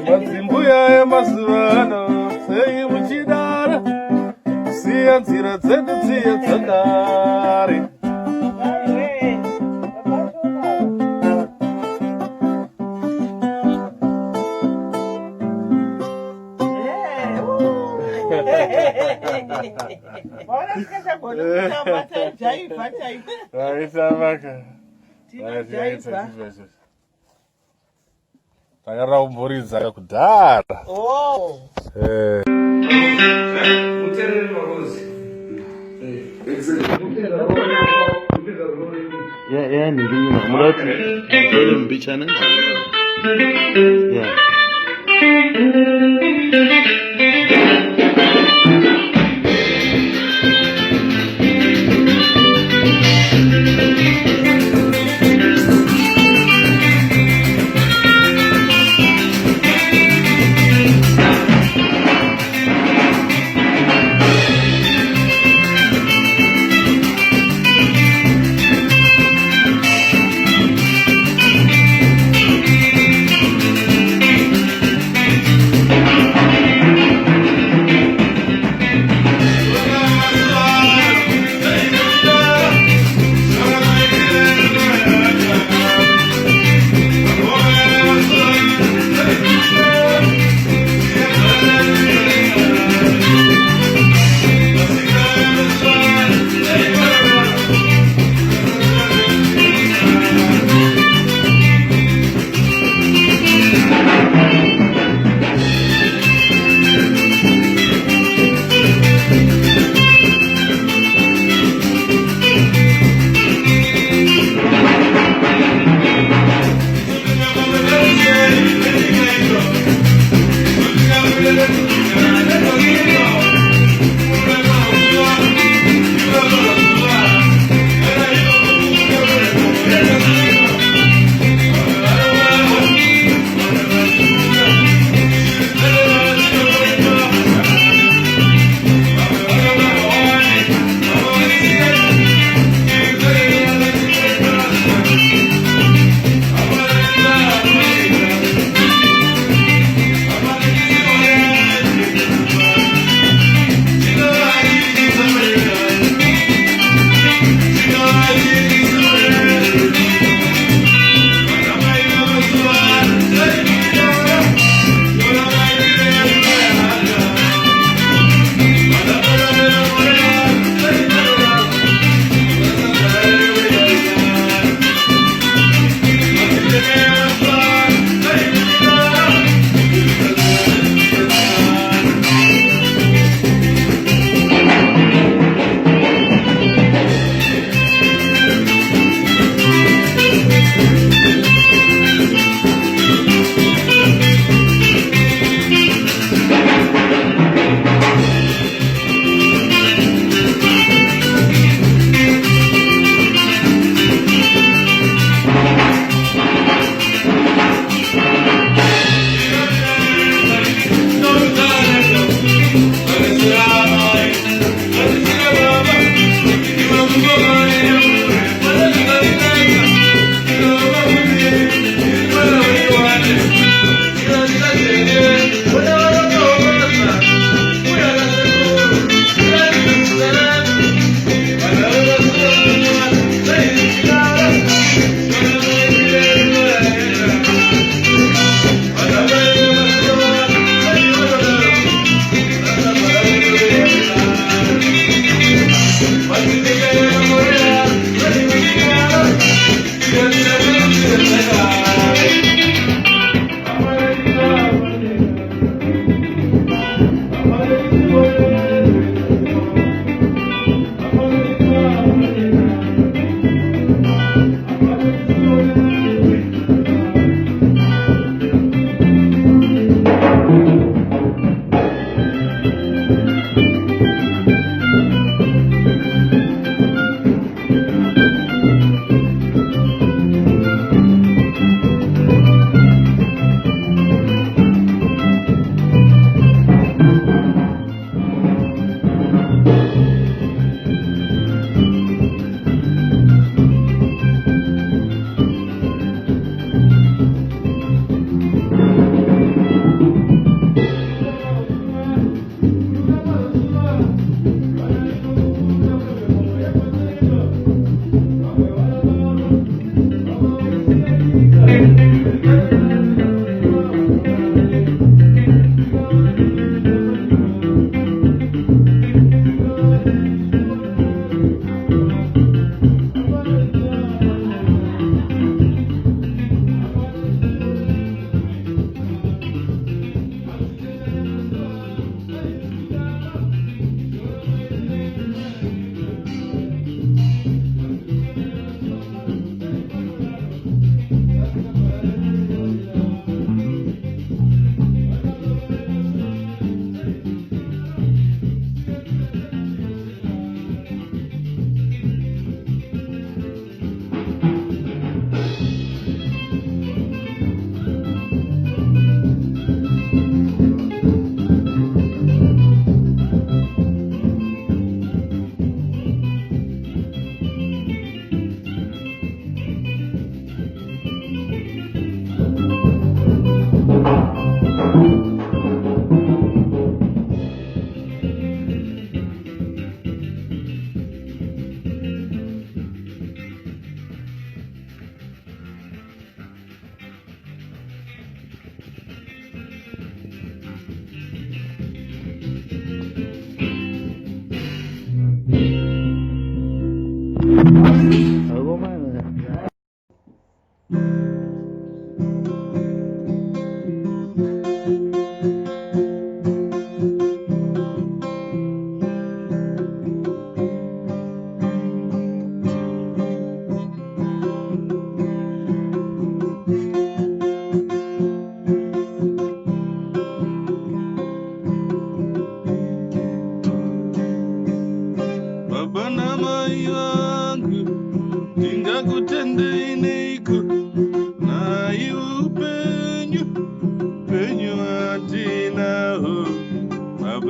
Madzimbuya emazuano, sei muchidaro, kusiya nzira dzedu dziye dzakare. Ahora es que se pone una mata de jaifa. Takara umburidza kudhara. Oh. Yani lina mulati dole mbichana yeah.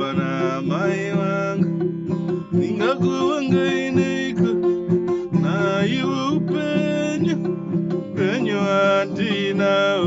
baba na mai wangu ningakuwangainiko na iwe penyo andinaona.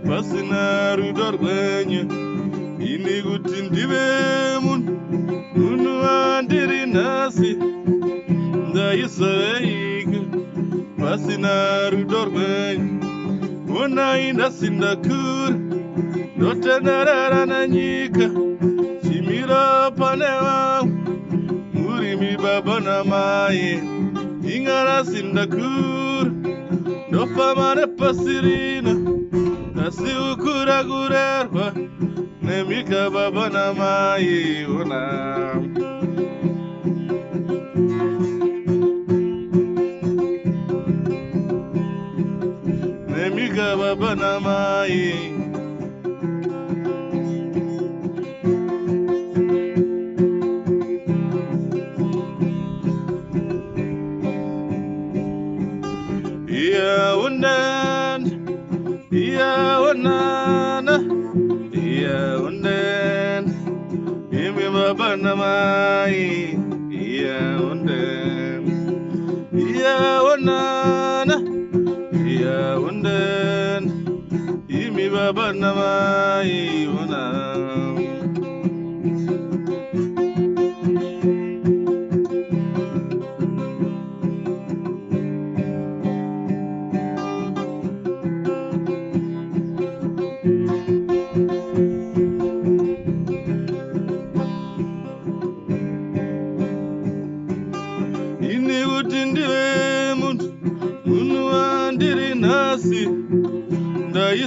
Pasina rudor banyo ini gutindibe munu andiri nasi da yisaik pasina rudor banyo ona ina sindakur dota narara nanyika chimira panewa murimi baba na mai ingara sindakur dofa mare pasirina nasi ukura gurerwa nemika baba na mai una. Nemika baba na mai. Yeah, unana, yeah, unden, imi baba na mai, yeah, unden, yeah, unana, yeah, unden, imi baba na mai, una.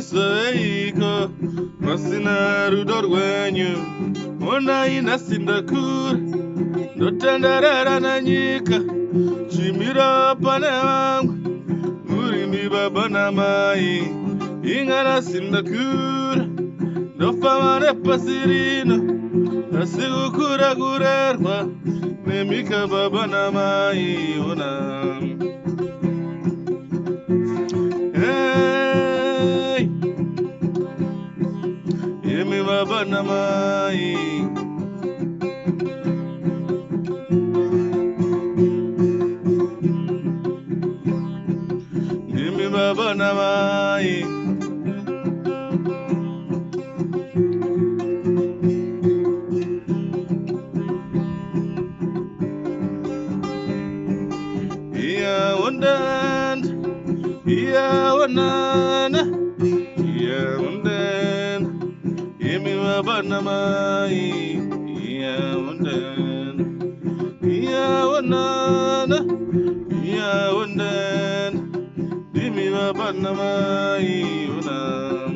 Isaiko masina rudor wenyu ona ina sindakur dotandarara nanyika chimira pane wangu murimi baba na mai ingana sindakur dofamare pasirino asigukura gurerwa nemika baba na mai ona. Yemi baba na mai, yemi baba na mai. Iya undan, iya unana, iya undan. Yemi baba na mai, iya undan, iya unana, iya undan. Yemi baba na mai, unam.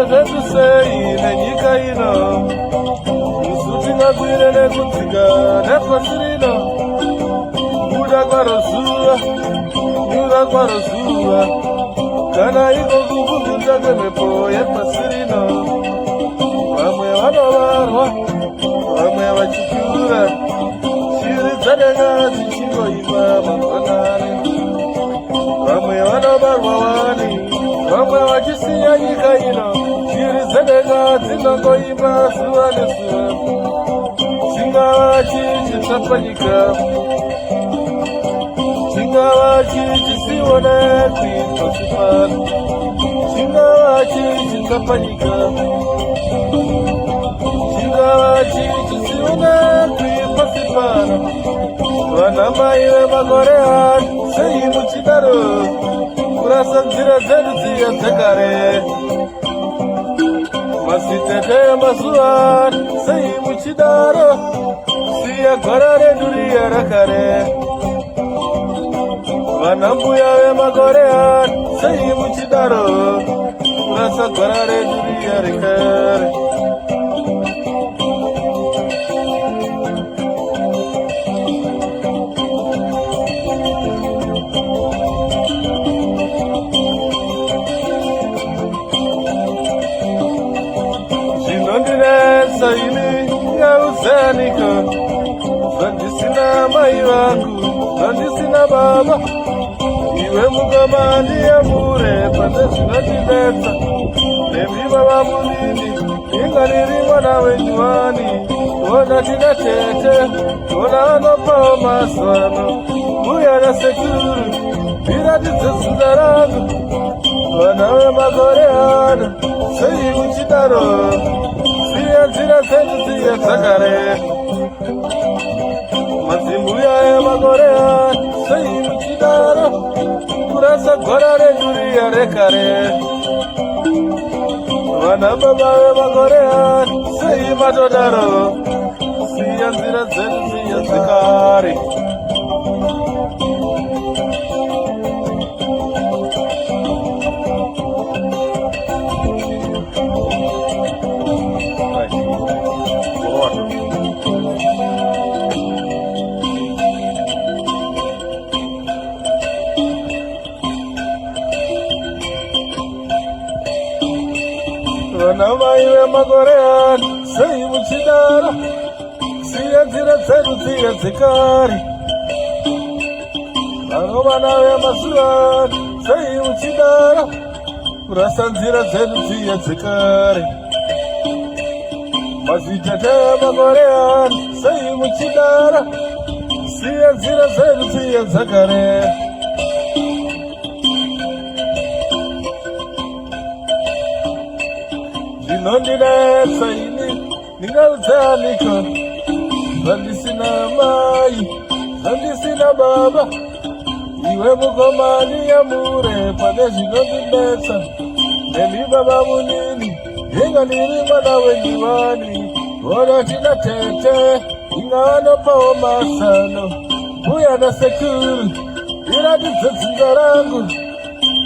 zvedu sei nenyika ino, isu tingagwire nekudzika nepasi rino. Kuda kwaro zuva, nyura kwaro zuva, kana iko kuvhuvhuta kwemhepo yepasi rino. Vamwe vanovarwa, vamwe vachikura, shiri dzadenga dzichingoimba mangwanani. Vamwe vanobarwa wani, vamwe vachisiya nyika ino, shiri dzadenga dzinongoimba zuva nezuva. Chingava chii chapanyika, chingava chii chisionekwi pasi pano, chingava chii chapanyika, chingava chii chisionekwi pasi pano. Vanamai vemakore ano, sei muchidaro kurasa nzira dzedu dziya dzekare. Masitete emazuva ano, sei muchidaro siya gwara redu riya rakare. Vanambuya vemakore ano, sei muchidaro kurasa gwara redu riya rekare. Zvinondiresa ini ngauzanika, zvandisina mai vangu, zvandisina baba. Iwe mukamani yamure pane zvinotidetsa, nemi baba munini, inga riri mwana wenyuwani. Ona tina tete, ona anopawo mazano, uya nasekuru, iratidze zita rangu. Vana vemakore ano, sei muchidaro siya nzira dzedu dziya dzakare. Madzimbuya emakore ano, sei muchidaro kurasa gwara redu riya rekare. Vana baba vemakore ano, sei matodaro siya nzira dzedu dziya dzekare. Vanamai vemakore ano, sei muchidaro siya nzira dzedu dziya dzekare. Vanovana vemazuva ano, sei muchidaro kurasa nzira dzedu dziya dzekare. Mazitete emakore ano, sei muchidaro siya nzira dzedu dziya dzakare. Zvinondinetsa ini ndingaudzanika, zvandisina mai, zvandisina baba. Iwe mukomani yamure pane zvinondinetsa, nemi baba munini, inga ndiri mwana wenyuwani. Ona tina tete, inga vanopawo masano, uya nasekuru, iratidze dzinza rangu.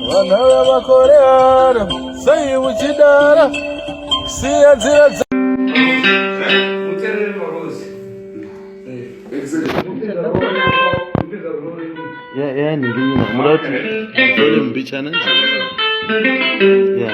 Vana vemakore ano, sei muchidaro siya nzira dzedu. Yani lina mulati dole mbichana ya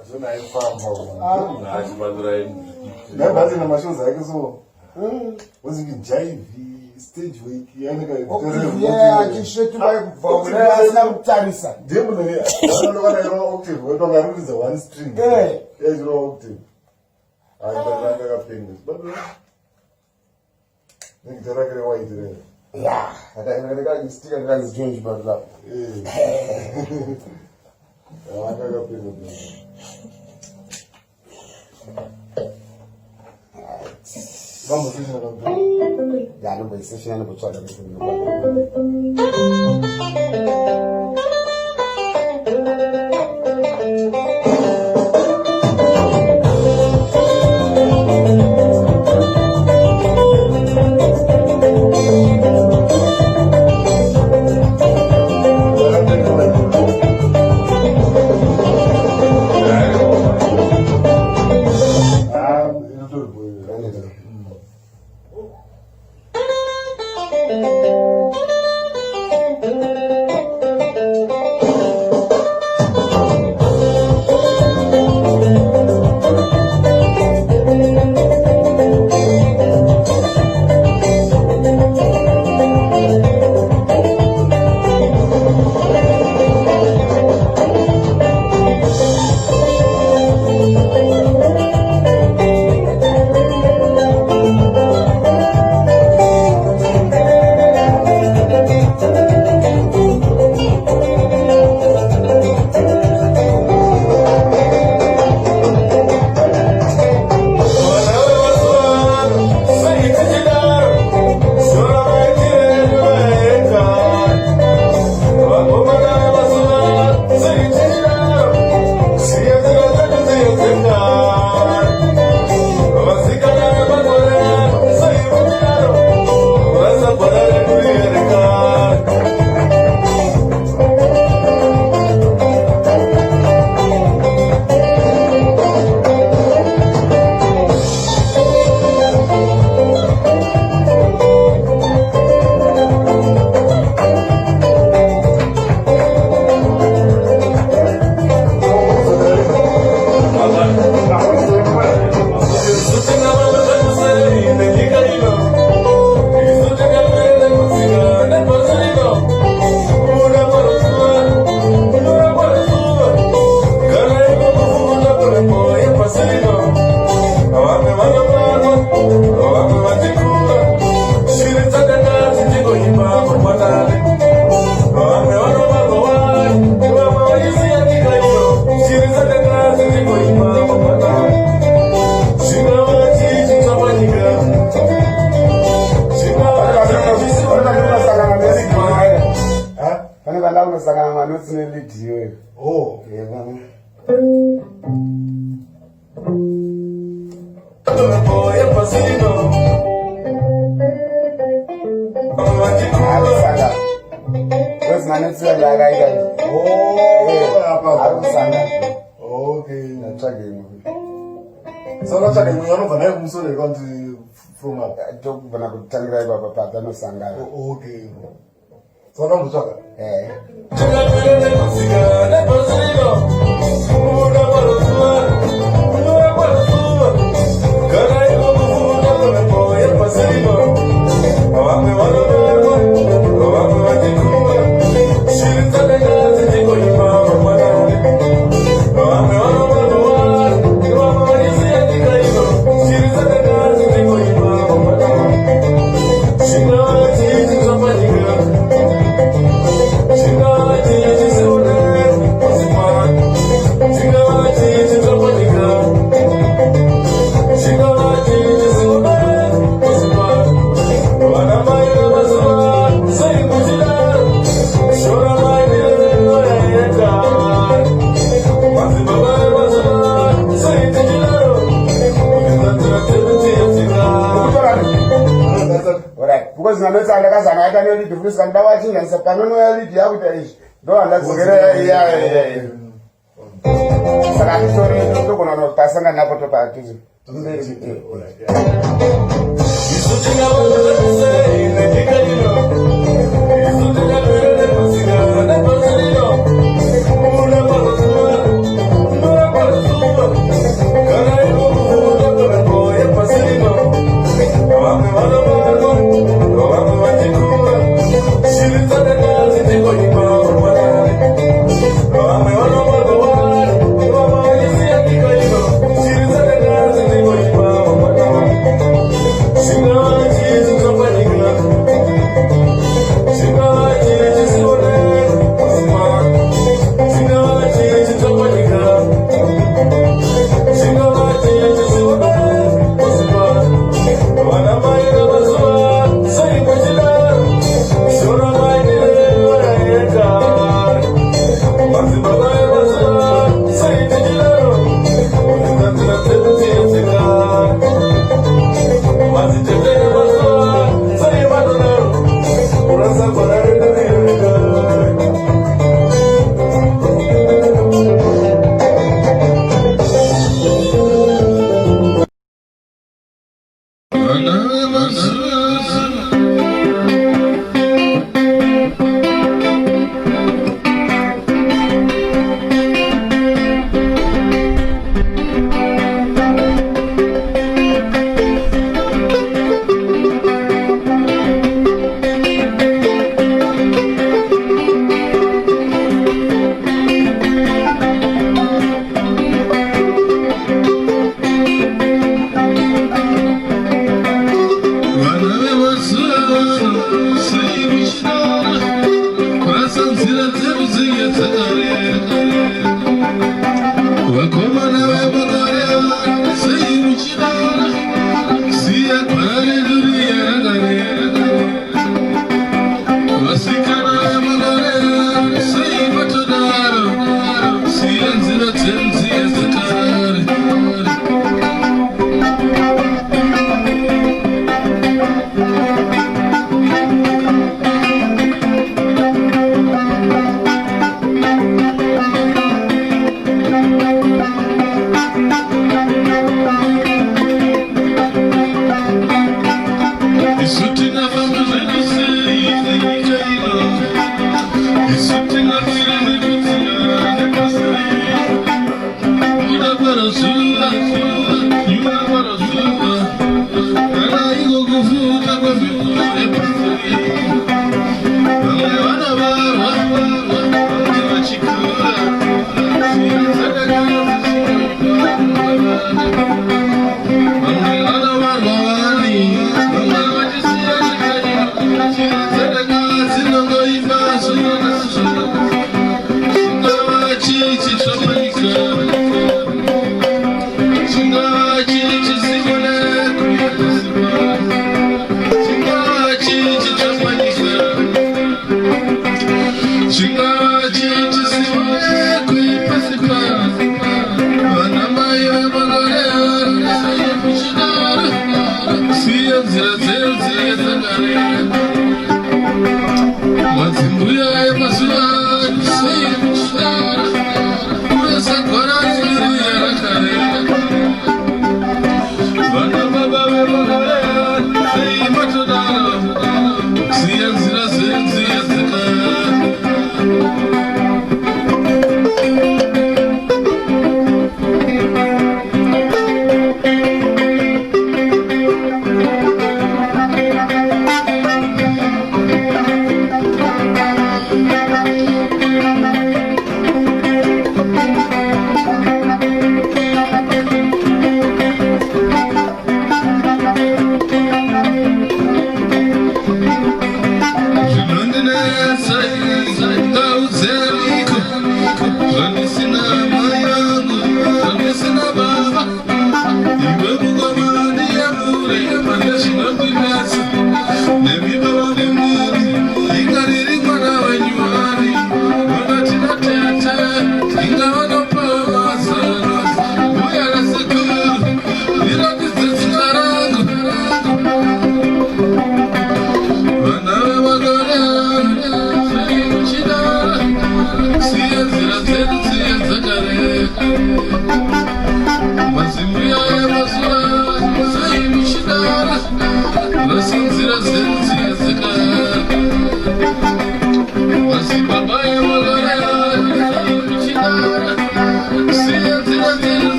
Azona ayifamba nabhathi namashows akhe so wazike jive stage wake ndembunokanayiro octave wetongaruridza one string yaiziro octave aindakakapenga nekitarakire waitirera akakapenga vamos ya no me dice si no me puedo Oh,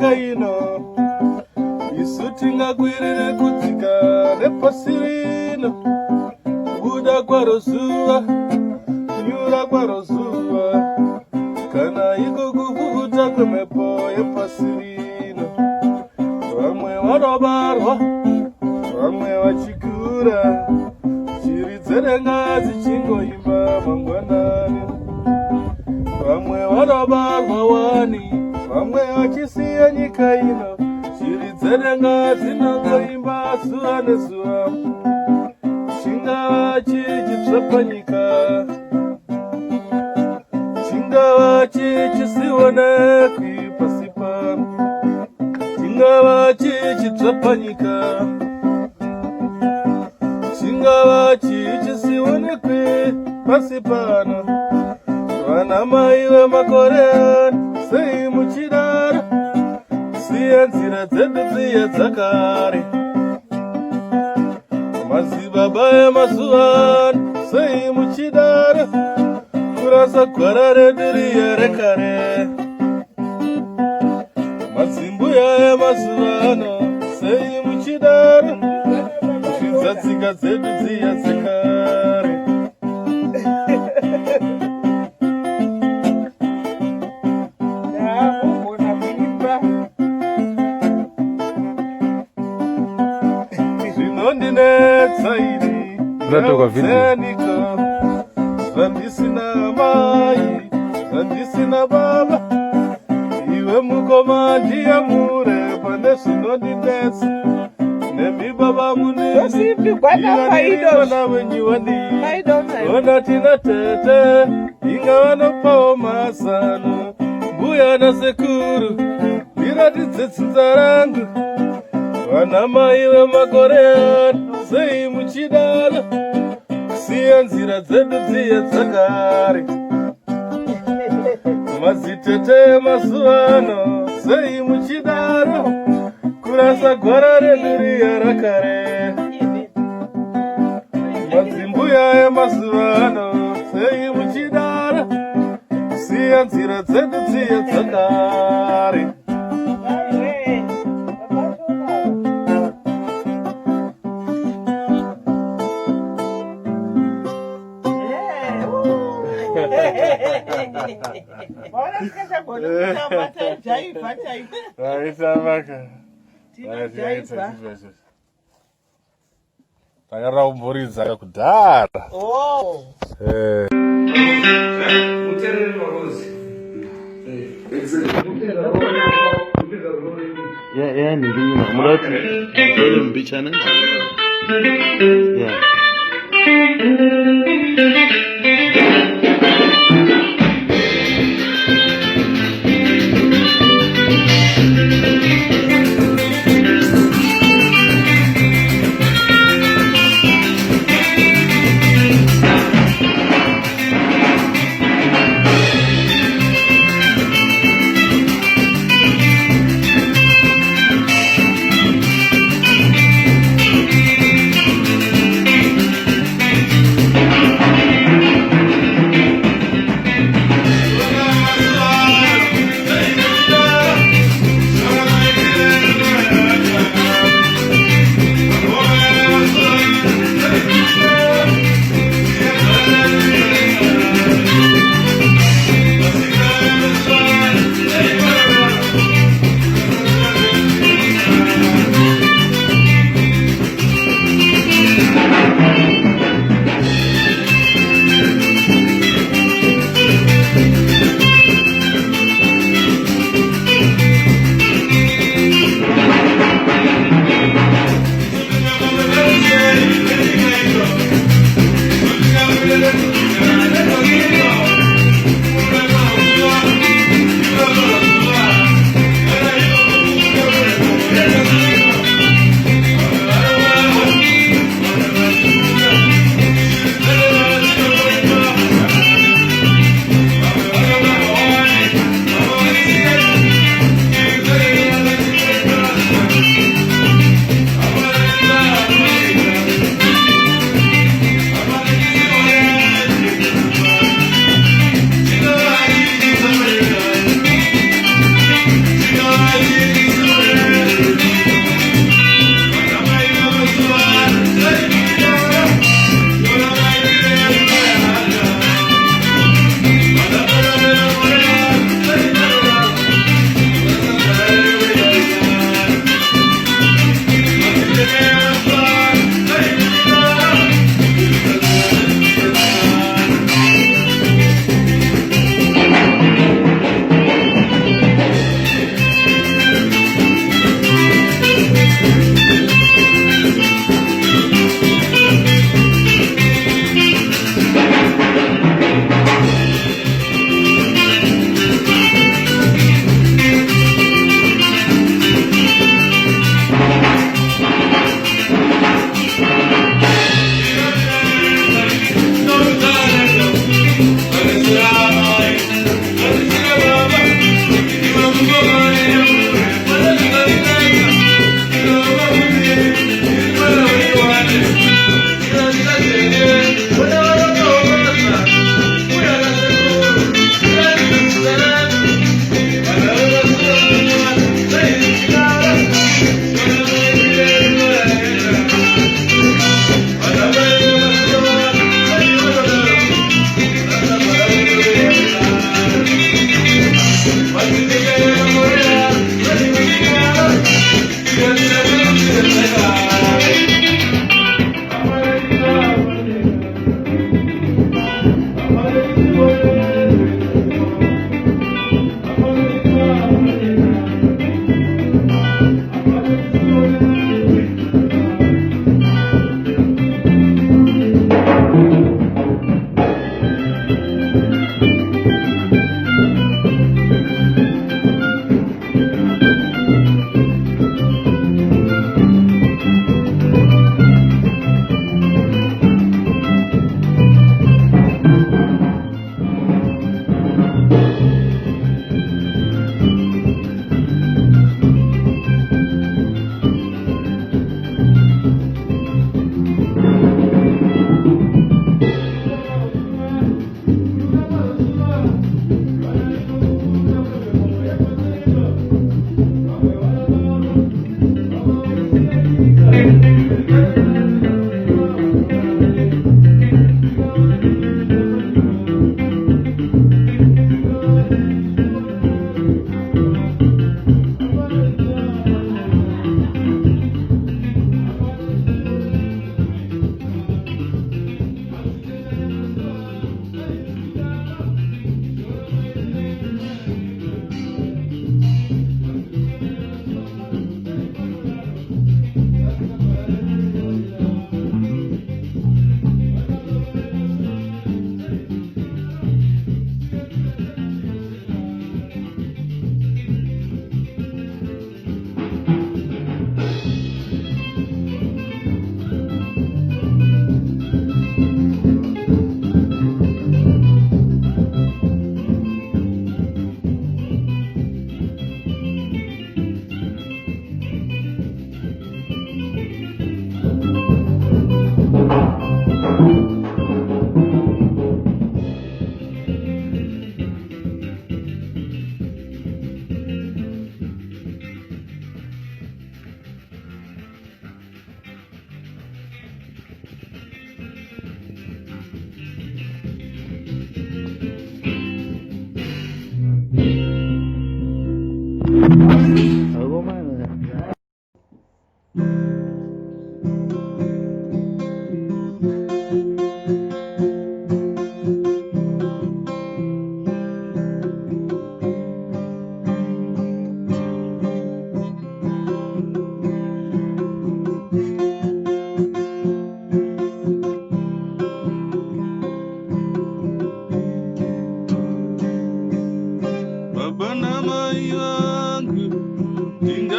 nyika ino isu tingakwirire kudzika nepasi rino kubuda kwaro zuva kunyura kwaro zuva kana iko kuvuvuta kwemhepo yepasi rino vamwe vanobarwa vamwe vachikura shiri dzerenga dzichingoimba mangwanani vamwe vanobarwa wani vamwe vachisiya nyika ino shiri dzerenga dzinongoimba zuva nezuva chingava chichitsva panyika chingava chichisionekwi pasi pano chingava chichitsva panyika chingava chichisionekwi pasi pano vana mai vemakore ano sei muchidaro siya nzira dzedu dziye dzakare madzibaba emazuva ano sei muchidaro kurasa gwara redu riye rekare madzimbuya emazuva ano sei muchidaro kuzvidza tsika dzedu dziye dzekare zvinondinetsa iri zeniko zvandisina mai zvandisina baba iwe mukoma ndiyamure pane zvinondinetsa nemi baba muniniona wenyu wandii tina tete ingavanopawo mazano mbuya nasekuru ndiratidze tsinza rangu vana mai vemakore ano sei muchidaro kusiya nzira dzedu dziye dzakare madzitete emazuva ano sei muchidaro kurasa gwara redu riye rakare madzimbuya emazuva ano sei muchidaro kusiya nzira dzedu dziye dzakare takaraumboridzaka kudhara yani ngiyina mulati zole mbichana yeah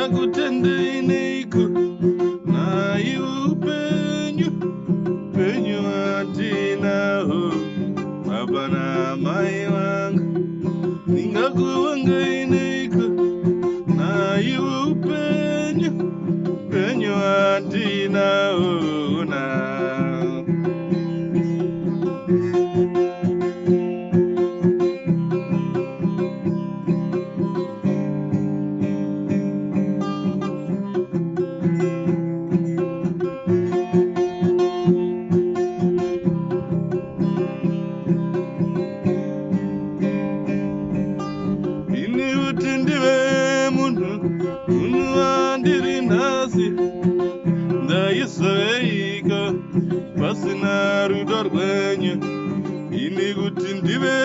ndingakutendeiniiko nai upenyu penyu atinaho baba namai vangu ndingakuvangainiiko nai upenyu penyu atinaho na pasina rudo rwenyu ini kuti ndive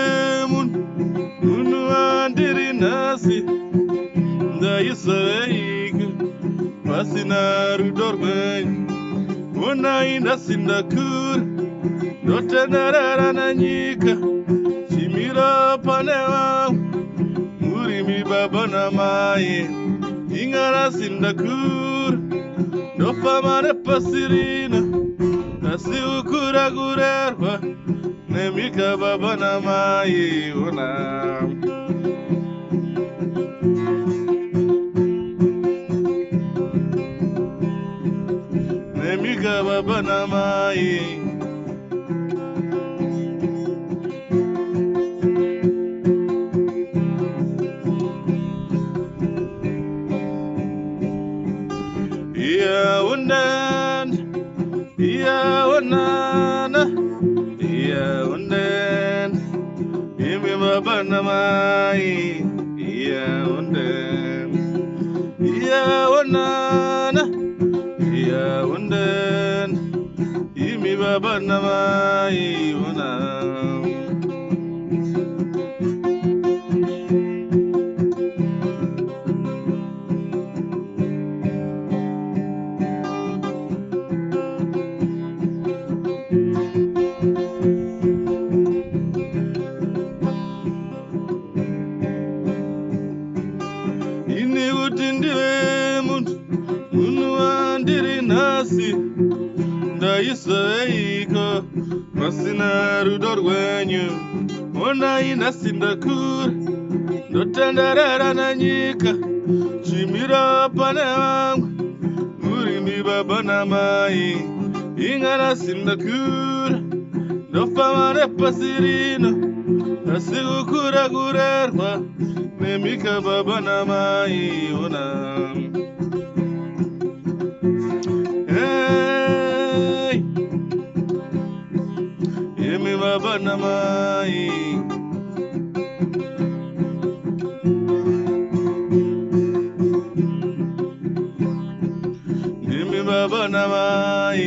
munhu wandiri nhasi ndaizoveika pasina rudo rwenyu onai nhasi ndakura ndotenderera nanyika chimira pane vamwe murimi baba namai ingarasi ndakura ndofamba nepasi rino asi ukura kurerwa nemika baba namai ona nemika baba namai iya undan iya onana iya unden imi baba namai iya unden iya onana iya unden imi baba namai ona ndaizoveiko pasina rudo rwenyu onai nhasi ndakura ndotenderera nanyika chimira pane vamwe murimi baba namai inga nhasi ndakura ndofamba nepasi rino asi kukura kurerwa nemika baba namai ona imi baba namai imi baba namai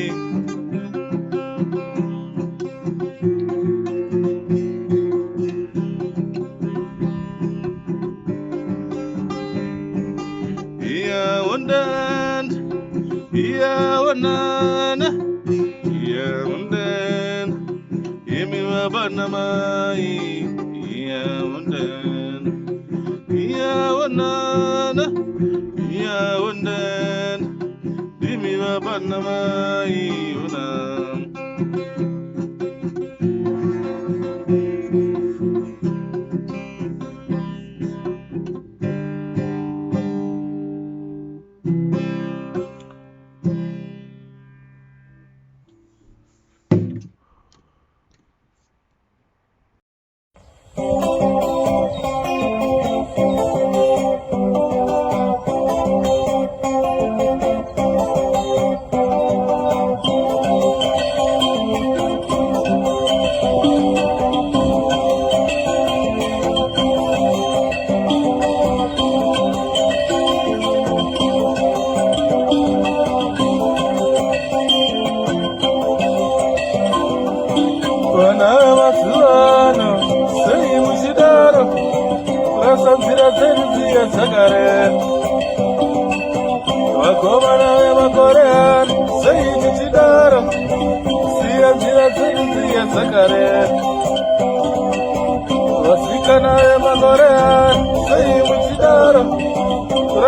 iya undan iya onana iya undan imi baba namai iya undan iya onana iya undan imi baba namai ona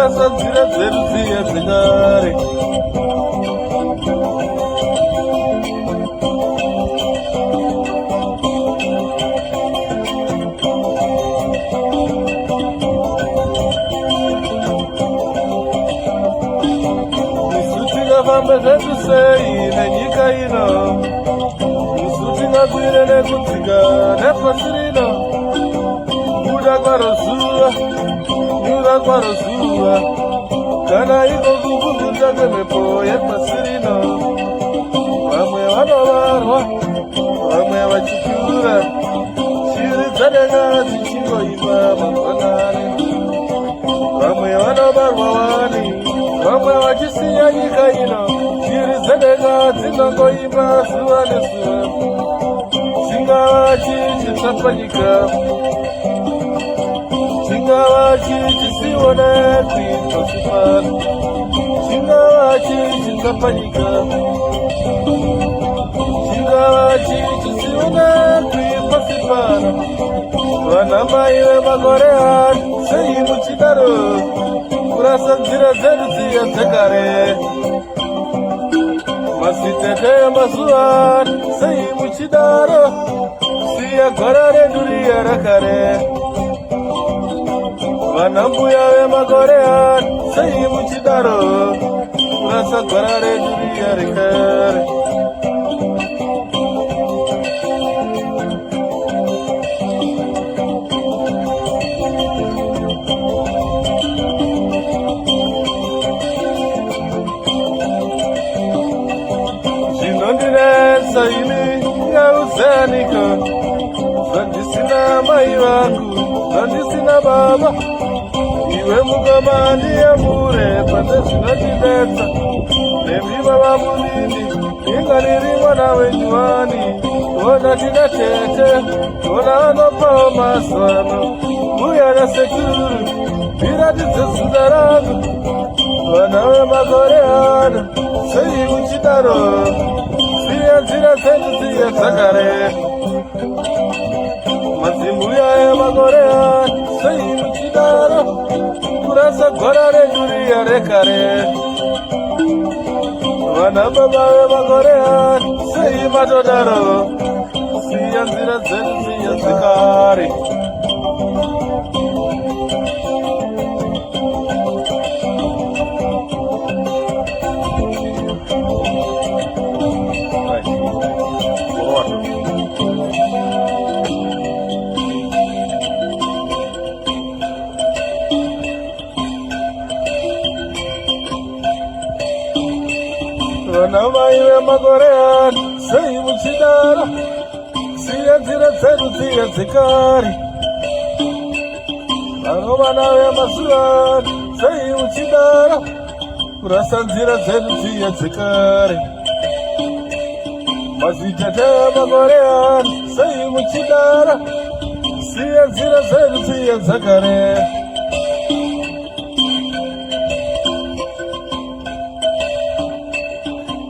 kurasa nzira dzedu dziya dzekare. Isu tingafamba zvedu sei nenyika ino, isu tingagwire nekudzika nepasi rino. Kuda kwaro zuva, nyura kwaro zuva, kana iko kukuguta kwemhepo yepasi rino. Vamwe vanovarwa, vamwe vachikura, shiri dzadenga dzichingoimba mangwanani. Vamwe vanobarwa wani, vamwe vachisiya nyika ino, shiri dzadenga dzinongoimba zuva nezuva. Chingava chichitsva panyika, chingava chichisionekwi pasi pano, chingava chichitsva panyika, chingava chichisionekwi pasi pano. Vanamai vemakore ano, sei muchidaro kurasa nzira dzedu dziya dzekare. Masitete emazuva ano, sei muchidaro kusiya gwara redu riya rakare. Vanambuya vemakore ano, sei muchidaro kurasa gwara redu riya rekare. Zvinondinetsa ini ngauzenika, zvandisina mai vangu, zvandisina baba. Iwe mukoma ndiyamure pane zvinondinetsa, nemi baba munini, inga ndiri mwana wenyuwani. Ona tina tete, ona anopawo mazano, uya nasekuru, ndiratidze zita rangu. Vana vemakore ano, sei muchidaro siya nzira dzedu dziya dzakare. Madzimbuya emakore ano, sei muchidaro kurasa gwara redu riya rekare. Vana baba vemakore ano, sei matodaro siya nzira dzedu dziya dzekare. Vanamai vemakore ano, sei muchidaro siya nzira dzedu dziya dzekare. Vanovana vemazuva ano, sei muchidaro kurasa nzira dzedu dziya dzekare. Mazitete vemakore ano, sei muchidaro siya nzira dzedu dziya dzakare.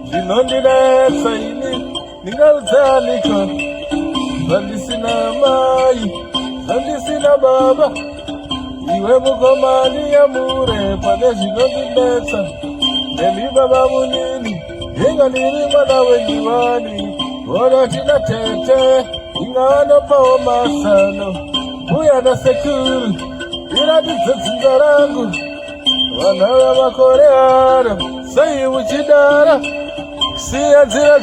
Zvinondinetsa ini ndingaudzanika, zvandisina mai, zvandisina baba. Iwe mukoma ndiyamure pane zvinondinetsa, nemi baba munini, inga ndiri mwana wenyuwani. Ona tina tete, inga vanopawo mazano, uya nasekuru, ndiratidze zita rangu. Vana vemakore ano, sei muchidaro siya nzira